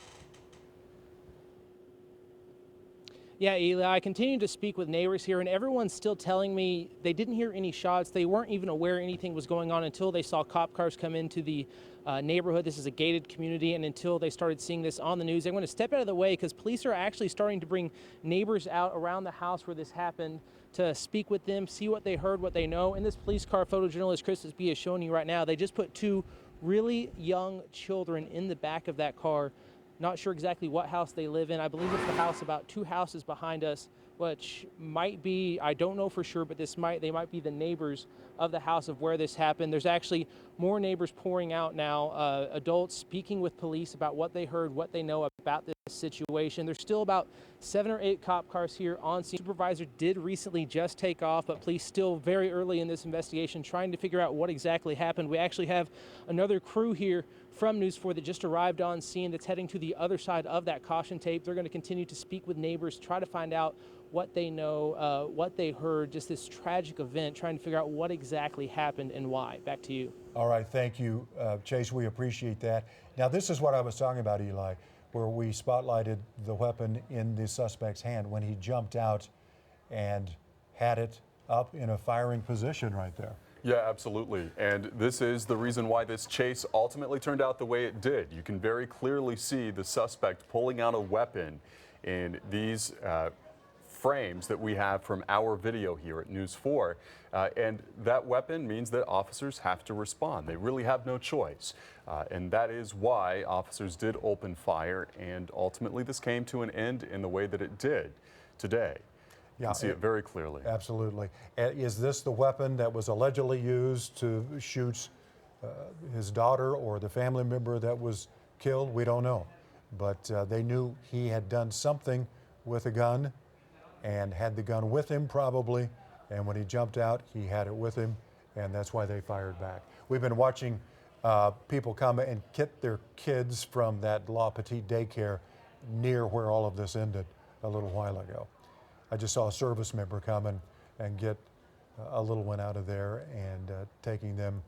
Yeah, Eli, I continue to speak with neighbors here, and everyone's still telling me they didn't hear any shots. They weren't even aware anything was going on until they saw cop cars come into the neighborhood. This is a gated community, and until they started seeing this on the news. I'm going to step out of the way because police are actually starting to bring neighbors out around the house where this happened to speak with them, see what they heard, what they know. And this police car, photojournalist Chris B is showing you right now, they just put two really young children in the back of that car. Not sure exactly what house they live in. I believe it's the house about 2 houses behind us, which might be, I don't know for sure, but they might be the neighbors of the house of where this happened. There's actually more neighbors pouring out now, adults speaking with police about what they heard, what they know about this situation. There's still about 7 or 8 cop cars here on scene. Supervisor did recently just take off, but police still very early in this investigation trying to figure out what exactly happened. We actually have another crew here from News 4 that just arrived on scene that's heading to the other side of that caution tape. They're going to continue to speak with neighbors, try to find out what they know, what they heard, just this tragic event, trying to figure out what exactly happened and why. Back to you. All right, thank you, Chase. We appreciate that. Now, this is what I was talking about, Eli, where we spotlighted the weapon in the suspect's hand when he jumped out and had it up in a firing position right there. Yeah, absolutely. And this is the reason why this chase ultimately turned out the way it did. You can very clearly see the suspect pulling out a weapon in these frames that we have from our video here at News 4. And that weapon means that officers have to respond. They really have no choice. And that is why officers did open fire. And ultimately, this came to an end in the way that it did today. You can see it very clearly. Absolutely. Is this the weapon that was allegedly used to shoot his daughter or the family member that was killed? We don't know. But they knew he had done something with a gun and had the gun with him probably. And when he jumped out, he had it with him. And that's why they fired back. We've been watching people come and get their kids from that La Petite daycare near where all of this ended a little while ago. I just saw a service member come and get a little one out of there and taking them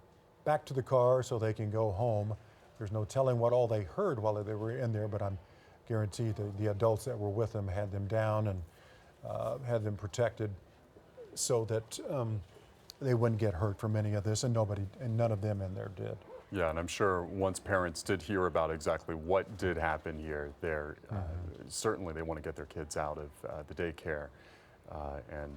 back to the car so they can go home. There's no telling what all they heard while they were in there, but I'm guaranteed the adults that were with them had them down and had them protected so that they wouldn't get hurt from any of this, and none of them in there did. Yeah, and I'm sure once parents did hear about exactly what did happen here, certainly they want to get their kids out of the daycare and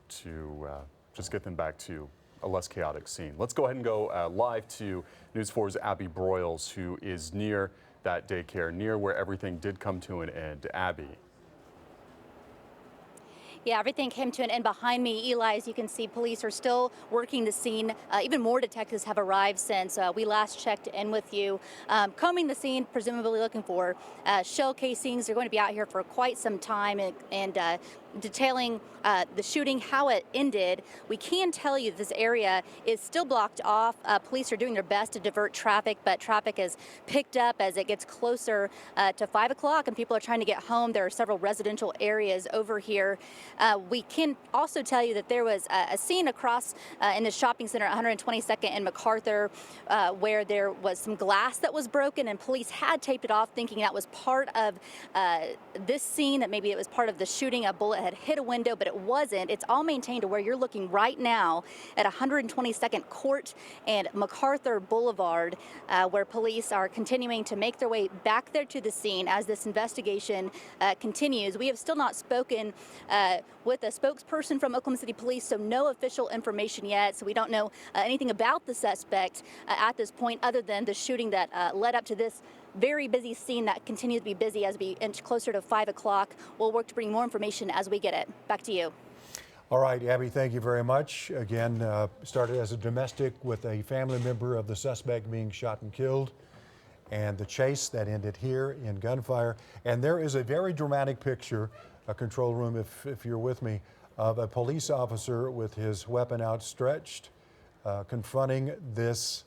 to just get them back to a less chaotic scene. Let's go ahead and go live to News 4's Abby Broyles, who is near that daycare, near where everything did come to an end. Abby. Yeah, everything came to an end behind me. Eli, as you can see, police are still working the scene. Even more detectives have arrived since we last checked in with you. Combing the scene, presumably looking for shell casings. They're going to be out here for quite some time, and detailing the shooting, how it ended. We can tell you this area is still blocked off. Police are doing their best to divert traffic, but traffic has picked up as it gets closer to 5 o'clock and people are trying to get home. There are several residential areas over here. We can also tell you that there was a scene across in the shopping center at 122nd and MacArthur where there was some glass that was broken and police had taped it off thinking that was part of this scene, that maybe it was part of the shooting. A bullet had hit a window, but it wasn't. It's all maintained to where you're looking right now at 122nd Court and MacArthur Boulevard, where police are continuing to make their way back there to the scene as this investigation continues. We have still not spoken with a spokesperson from Oklahoma City Police, so no official information yet. So we don't know anything about the suspect at this point other than the shooting that led up to this very busy scene that continues to be busy as we inch closer to 5 o'clock. We'll work to bring more information as we get it. Back to you. All right, Abby, thank you very much. Again, started as a domestic with a family member of the suspect being shot and killed, and the chase that ended here in gunfire. And there is a very dramatic picture, a control room, if you're with me, of a police officer with his weapon outstretched, confronting this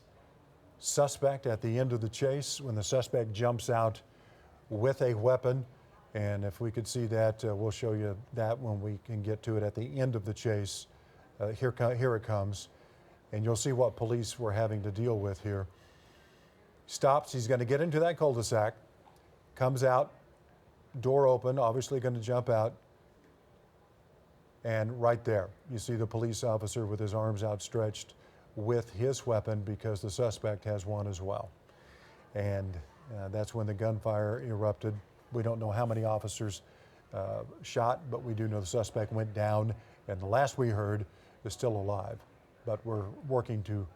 suspect at the end of the chase when the suspect jumps out with a weapon. And if we could see that, we'll show you that when we can get to it at the end of the chase. Here it comes. And you'll see what police were having to deal with here. Stops, he's going to get into that cul-de-sac, comes out, door open, obviously going to jump out. And right there, you see the police officer with his arms outstretched with his weapon because the suspect has one as well. And that's when the gunfire erupted. We don't know how many officers shot, but we do know the suspect went down, and the last we heard is still alive. But we're working to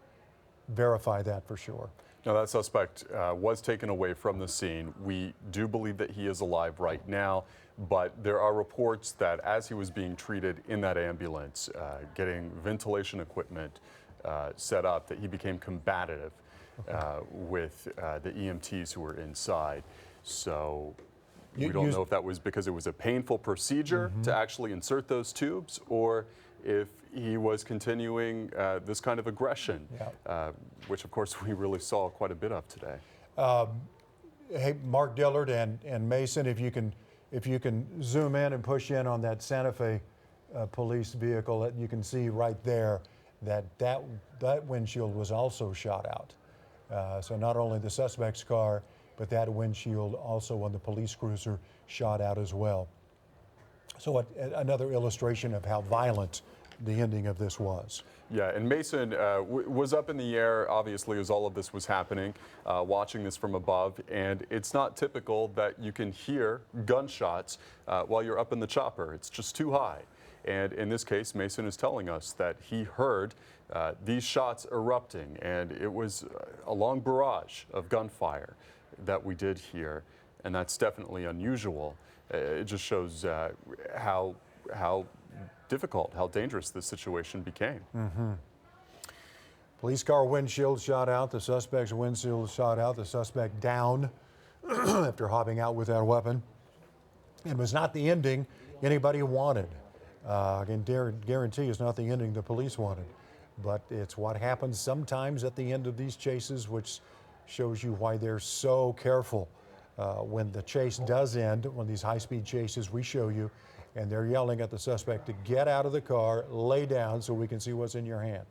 verify that for sure. Now, that suspect was taken away from the scene. We do believe that he is alive right now, but there are reports that as he was being treated in that ambulance, getting ventilation equipment set up, that he became combative with the EMTs who were inside. So we don't know if that was because it was a painful procedure to actually insert those tubes, or if he was continuing this kind of aggression, which of course we really saw quite a bit of today. Hey, Mark Dillard and Mason, if you can zoom in and push in on that Santa Fe police vehicle, that you can see right there that windshield was also shot out. So not only the suspect's car, but that windshield also on the police cruiser shot out as well. So another illustration of how violent the ending of this was. Yeah, and Mason was up in the air, obviously, as all of this was happening, watching this from above. And it's not typical that you can hear gunshots while you're up in the chopper. It's just too high. And in this case, Mason is telling us that he heard these shots erupting, and it was a long barrage of gunfire that we did hear, and that's definitely unusual. It just shows how difficult, how dangerous this situation became. Police car windshield shot out, the suspect's windshield shot out, the suspect down after hopping out with that weapon. It was not the ending anybody wanted. I can guarantee it's not the ending the police wanted, but it's what happens sometimes at the end of these chases, which shows you why they're so careful. When the chase does end, when these high-speed chases we show you, and they're yelling at the suspect to get out of the car, lay down so we can see what's in your hand.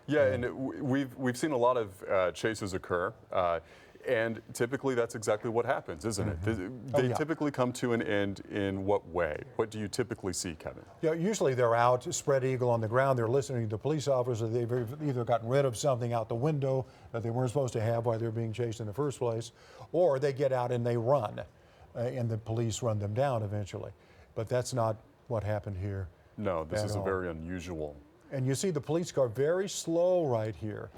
Yeah, and we've seen a lot of chases occur. And typically that's exactly what happens, isn't it? They typically come to an end in what way? What do you typically see, Kevin? Yeah, usually they're out, spread eagle on the ground. They're listening to police officers. They've either gotten rid of something out the window that they weren't supposed to have while they're being chased in the first place, or they get out and they run, and the police run them down eventually. But that's not what happened here. No, this is a very unusual. And you see the police car very slow right here.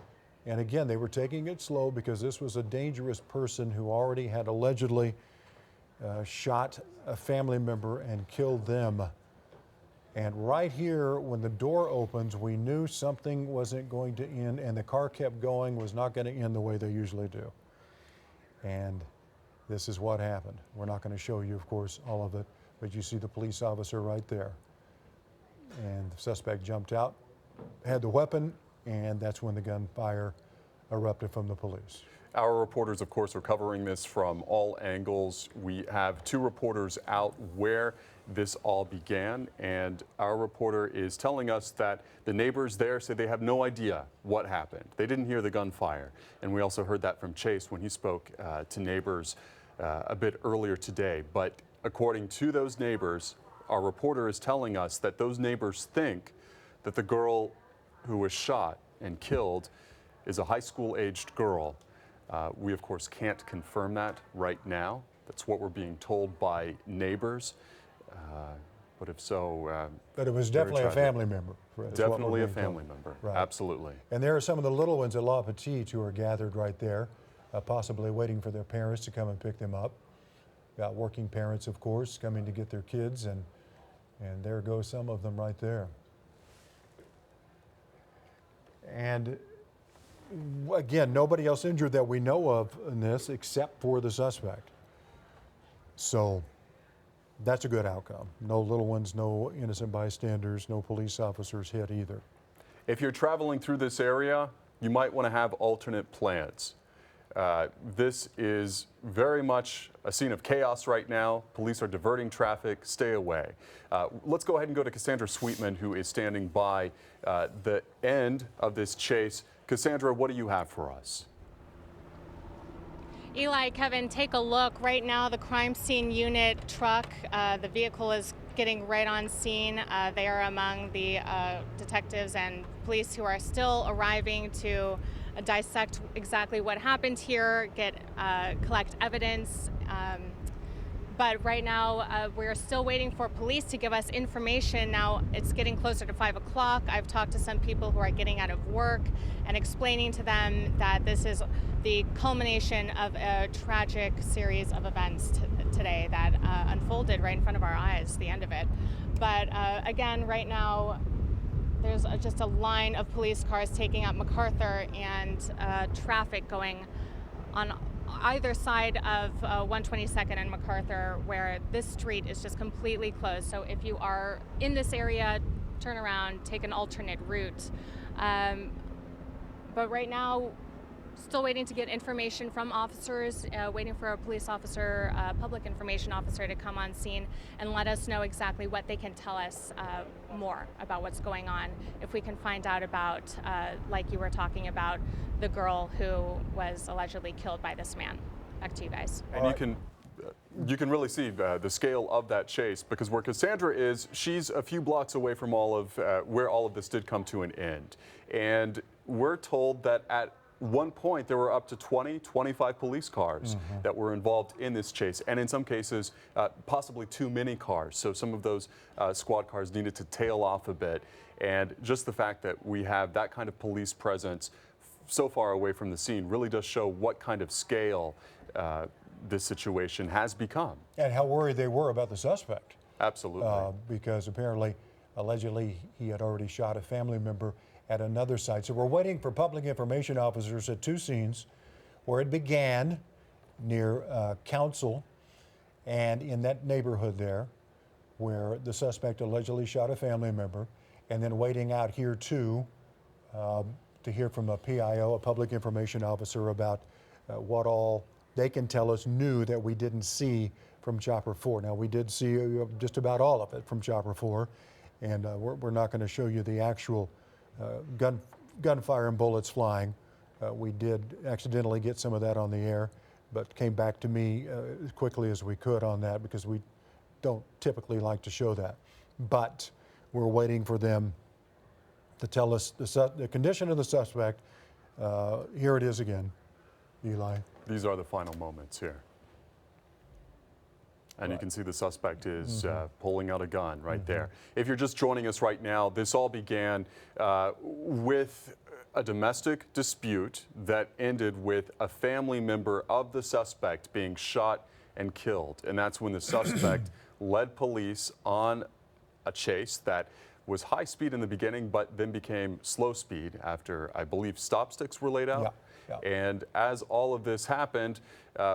And again, they were taking it slow because this was a dangerous person who already had allegedly shot a family member and killed them. And right here, when the door opens, we knew something wasn't going to end, and the car kept going, was not going to end the way they usually do. And this is what happened. We're not going to show you, of course, all of it, but you see the police officer right there. And the suspect jumped out, had the weapon, and that's when the gunfire erupted from the police. Our reporters, of course, are covering this from all angles. We have 2 reporters out where this all began, and our reporter is telling us that the neighbors there say they have no idea what happened. They didn't hear the gunfire. And we also heard that from Chase when he spoke to neighbors a bit earlier today. But according to those neighbors, our reporter is telling us that those neighbors think that the girl who was shot and killed is a high school-aged girl. We, of course, can't confirm that right now. That's what we're being told by neighbors. But if so, but it was definitely a family member. Definitely a family member. Right. Absolutely. And there are some of the little ones at La Petite who are gathered right there, possibly waiting for their parents to come and pick them up. Got working parents, of course, coming to get their kids, and there go some of them right there. And again, nobody else injured that we know of in this except for the suspect. So that's a good outcome. No little ones, no innocent bystanders, no police officers hit either. If you're traveling through this area, you might want to have alternate plans. This is very much a scene of chaos right now. Police are diverting traffic. Stay away. Let's go ahead and go to Cassandra Sweetman, who is standing by the end of this chase. Cassandra, what do you have for us? Eli, Kevin, take a look. Right now, the crime scene unit truck, the vehicle is getting right on scene. They are among the detectives and police who are still arriving to dissect exactly what happened here, collect evidence. But right now, we're still waiting for police to give us information. Now, it's getting closer to 5 o'clock. I've talked to some people who are getting out of work and explaining to them that this is the culmination of a tragic series of events today that unfolded right in front of our eyes, the end of it. But again, right now, there's just a line of police cars taking up MacArthur and traffic going on either side of 122nd and MacArthur, where this street is just completely closed. So if you are in this area, turn around, take an alternate route. But right now, still waiting to get information from officers, waiting for a police officer, public information officer to come on scene and let us know exactly what they can tell us more about what's going on. If we can find out about, like you were talking about, the girl who was allegedly killed by this man. Back to you guys. And you can really see the scale of that chase, because where Cassandra is, she's a few blocks away from all of where all of this did come to an end. And we're told that at one point there were up to 20, 25 police cars that were involved in this chase, and in some cases possibly too many cars. So some of those squad cars needed to tail off a bit. And just the fact that we have that kind of police presence so far away from the scene really does show what kind of scale this situation has become. And how worried they were about the suspect. Absolutely. Because apparently, allegedly, he had already shot a family member at another site. So we're waiting for public information officers at 2 scenes where it began near Council and in that neighborhood there where the suspect allegedly shot a family member, and then waiting out here too to hear from a PIO, a public information officer, about what all they can tell us new that we didn't see from Chopper 4. Now, we did see just about all of it from Chopper 4, and we're not going to show you the actual gunfire and bullets flying. We did accidentally get some of that on the air, but came back to me as quickly as we could on that, because we don't typically like to show that. But we're waiting for them to tell us the condition of the suspect. Here it is again, Eli. These are the final moments here. And you can see the suspect is pulling out a gun right there. If you're just joining us right now, this all began with a domestic dispute that ended with a family member of the suspect being shot and killed. And that's when the suspect led police on a chase that was high speed in the beginning, but then became slow speed after, I believe, stop sticks were laid out. Yeah. And as all of this happened,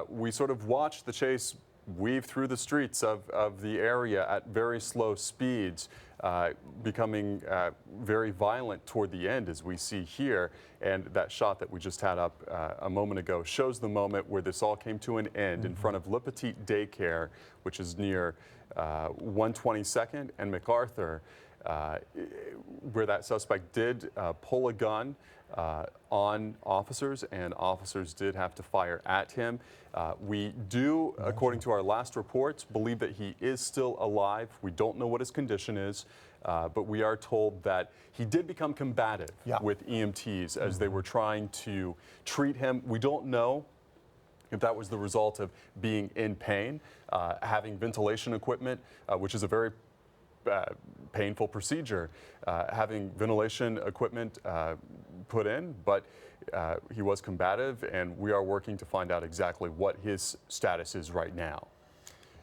we sort of watched the chase weave through the streets of the area at very slow speeds, becoming very violent toward the end, as we see here. And that shot that we just had up a moment ago shows the moment where this all came to an end in front of Le Petit Daycare, which is near 122nd and MacArthur, where that suspect did pull a gun on officers, and officers did have to fire at him. We do, according to our last reports, believe that he is still alive. We don't know what his condition is, but we are told that he did become combative with EMTs as they were trying to treat him. We don't know if that was the result of being in pain, having ventilation equipment, which is a very painful procedure, having ventilation equipment put in, but he was combative, and we are working to find out exactly what his status is right now.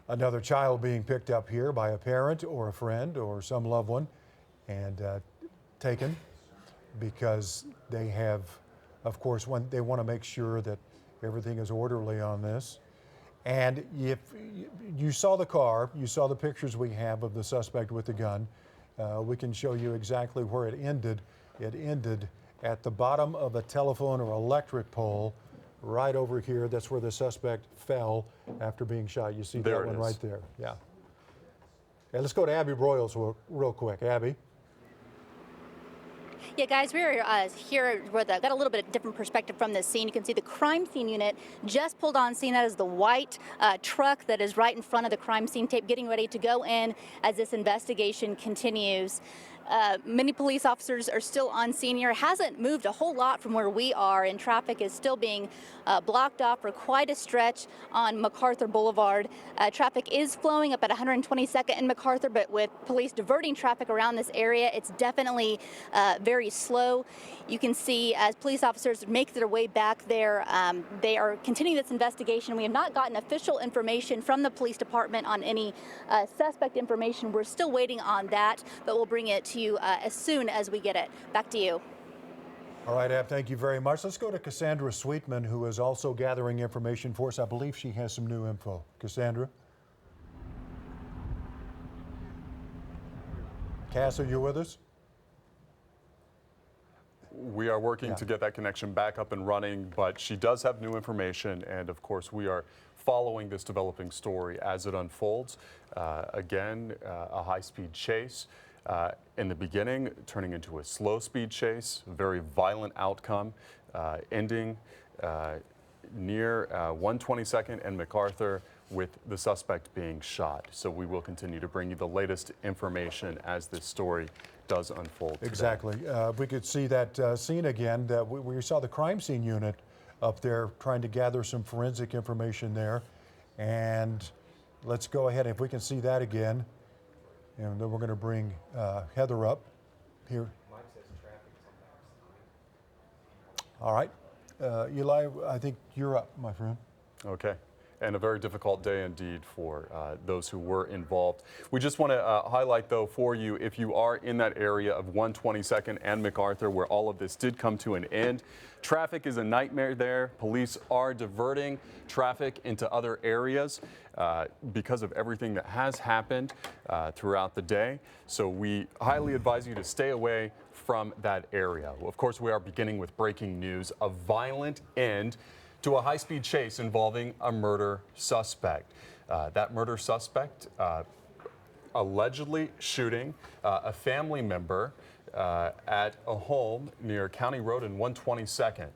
Another child being picked up here by a parent or a friend or some loved one and taken because they have, of course, they want to make sure that everything is orderly on this. And if you saw the car, you saw the pictures we have of the suspect with the gun, we can show you exactly where it ended. It ended at the bottom of a telephone or electric pole right over here. That's where the suspect fell after being shot. You see that one right there. Yeah. Hey, let's go to Abby Broyles real quick. Abby. Yeah, guys, we're here with got a little bit of different perspective from this scene. You can see the crime scene unit just pulled on scene. That is the white truck that is right in front of the crime scene tape, getting ready to go in as this investigation continues. Many police officers are still on scene here. It hasn't moved a whole lot from where we are, and traffic is still being blocked off for quite a stretch on MacArthur Boulevard. Traffic is flowing up at 122nd and MacArthur, but with police diverting traffic around this area, it's definitely very slow. You can see as police officers make their way back there, they are continuing this investigation. We have not gotten official information from the police department on any suspect information. We're still waiting on that, but we'll bring it to you as soon as we get it. Back to you. All right, Ab, thank you very much. Let's go to Cassandra Sweetman, who is also gathering information for us. I believe she has some new info. Cassandra? Cass, are you with us? We are working to get that connection back up and running, but she does have new information, and of course we are following this developing story as it unfolds. Again, a high-speed chase. In the beginning, turning into a slow-speed chase, a very violent outcome, ending near 122nd and MacArthur with the suspect being shot. So we will continue to bring you the latest information as this story does unfold today. Exactly. We could see that scene again. We saw the crime scene unit up there trying to gather some forensic information there. And let's go ahead, if we can see that again. And then we're going to bring Heather up here. All right. Eli, I think you're up, my friend. Okay. And a very difficult day indeed for those who were involved. We just want to highlight, though, for you, if you are in that area of 122nd and MacArthur, where all of this did come to an end, traffic is a nightmare there. Police are diverting traffic into other areas because of everything that has happened throughout the day. So we highly advise you to stay away from that area. Of course, we are beginning with breaking news: a violent end to a high-speed chase involving a murder suspect. That murder suspect allegedly shooting a family member at a home near County Road and 122nd.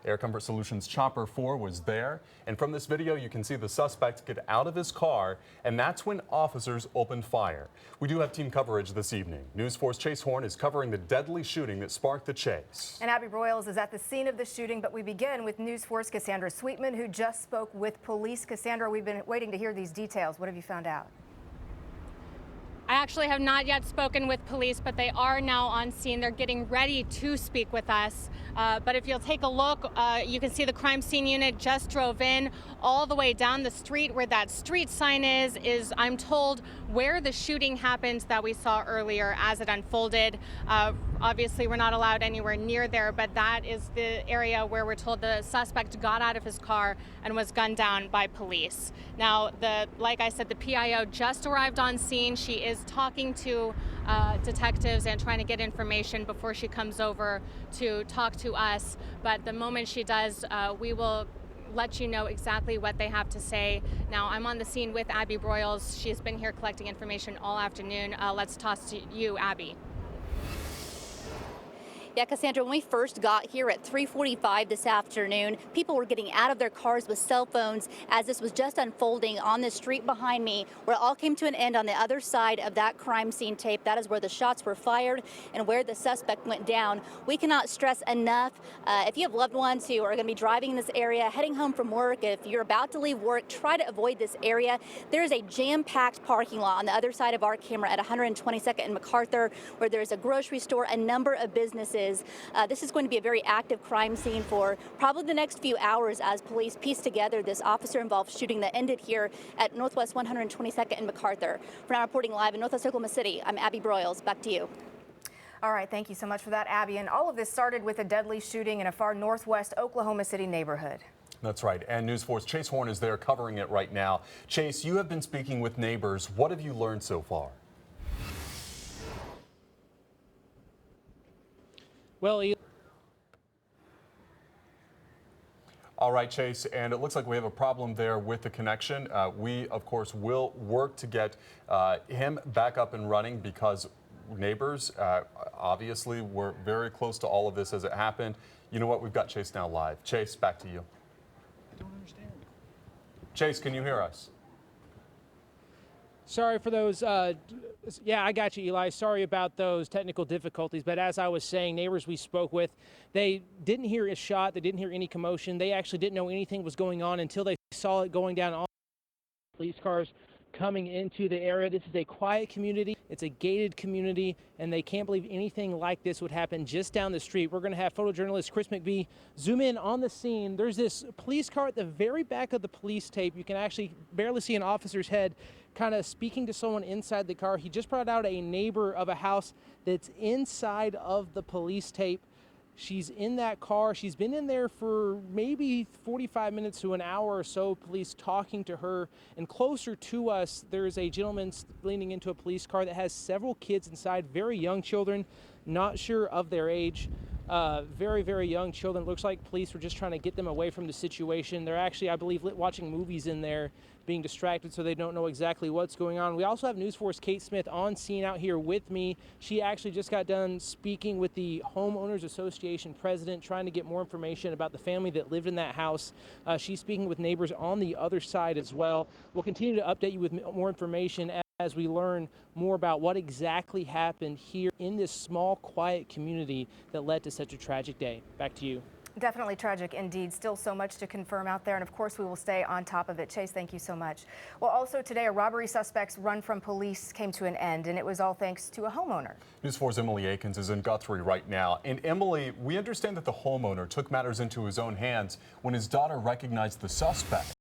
Air Comfort Solutions Chopper 4 was there, and from this video you can see the suspect get out of his car, and that's when officers opened fire. We do have team coverage this evening. News 4's Chase Horn is covering the deadly shooting that sparked the chase. And Abby Broyles is at the scene of the shooting, but we begin with News 4's Cassandra Sweetman, who just spoke with police. Cassandra, we've been waiting to hear these details. What have you found out? I actually have not yet spoken with police, but they are now on scene. They're getting ready to speak with us. But if you'll take a look, you can see the crime scene unit just drove in all the way down the street. Where that street sign is, I'm told, where the shooting happened that we saw earlier as it unfolded. Obviously, we're not allowed anywhere near there, but that is the area where we're told the suspect got out of his car and was gunned down by police. Now, like I said, the PIO just arrived on scene. She is talking to detectives and trying to get information before she comes over to talk to us. But the moment she does, we will let you know exactly what they have to say. Now, I'm on the scene with Abby Broyles. She's been here collecting information all afternoon. Let's toss to you, Abby. Yeah, Cassandra, when we first got here at 3:45 this afternoon, people were getting out of their cars with cell phones as this was just unfolding on the street behind me, where it all came to an end on the other side of that crime scene tape. That is where the shots were fired and where the suspect went down. We cannot stress enough, if you have loved ones who are going to be driving in this area, heading home from work, if you're about to leave work, try to avoid this area. There is a jam-packed parking lot on the other side of our camera at 122nd and MacArthur, where there's a grocery store, a number of businesses. This is going to be a very active crime scene for probably the next few hours as police piece together this officer-involved shooting that ended here at Northwest 122nd and MacArthur. For now, reporting live in Northwest Oklahoma City, I'm Abby Broyles. Back to you. All right, thank you so much for that, Abby. And all of this started with a deadly shooting in a far northwest Oklahoma City neighborhood. That's right. And News 4's Chase Horn is there covering it right now. Chase, you have been speaking with neighbors. What have you learned so far? Well, All right, Chase, and it looks like we have a problem there with the connection. We, of course, will work to get him back up and running because neighbors obviously were very close to all of this as it happened. You know what? We've got Chase now live. Chase, back to you. I don't understand. Chase, can you hear us? Sorry for those. Yeah, I got you, Eli. Sorry about those technical difficulties. But as I was saying, neighbors we spoke with, they didn't hear a shot. They didn't hear any commotion. They actually didn't know anything was going on until they saw it going down on police cars coming into the area. This is a quiet community. It's a gated community, and they can't believe anything like this would happen just down the street. We're going to have photojournalist Chris McBee zoom in on the scene. There's this police car at the very back of the police tape. You can actually barely see an officer's head kind of speaking to someone inside the car. He just brought out a neighbor of a house that's inside of the police tape. She's in that car. She's been in there for maybe 45 minutes to an hour or so, police talking to her. And closer to us, there's a gentleman leaning into a police car that has several kids inside, very young children, not sure of their age. Very, very young children. Looks like police were just trying to get them away from the situation. They're actually, I believe, watching movies in there, being distracted, so they don't know exactly what's going on. We also have News 4's Kate Smith on scene out here with me. She actually just got done speaking with the Homeowners Association president, trying to get more information about the family that lived in that house. She's speaking with neighbors on the other side as well. We'll continue to update you with more information as we learn more about what exactly happened here in this small, quiet community that led to such a tragic day. Back to you. Definitely tragic indeed. Still so much to confirm out there. And of course, we will stay on top of it. Chase, thank you so much. Well, also today, a robbery suspect's run from police came to an end, and it was all thanks to a homeowner. News 4's Emily Akins is in Guthrie right now. And Emily, we understand that the homeowner took matters into his own hands when his daughter recognized the suspect.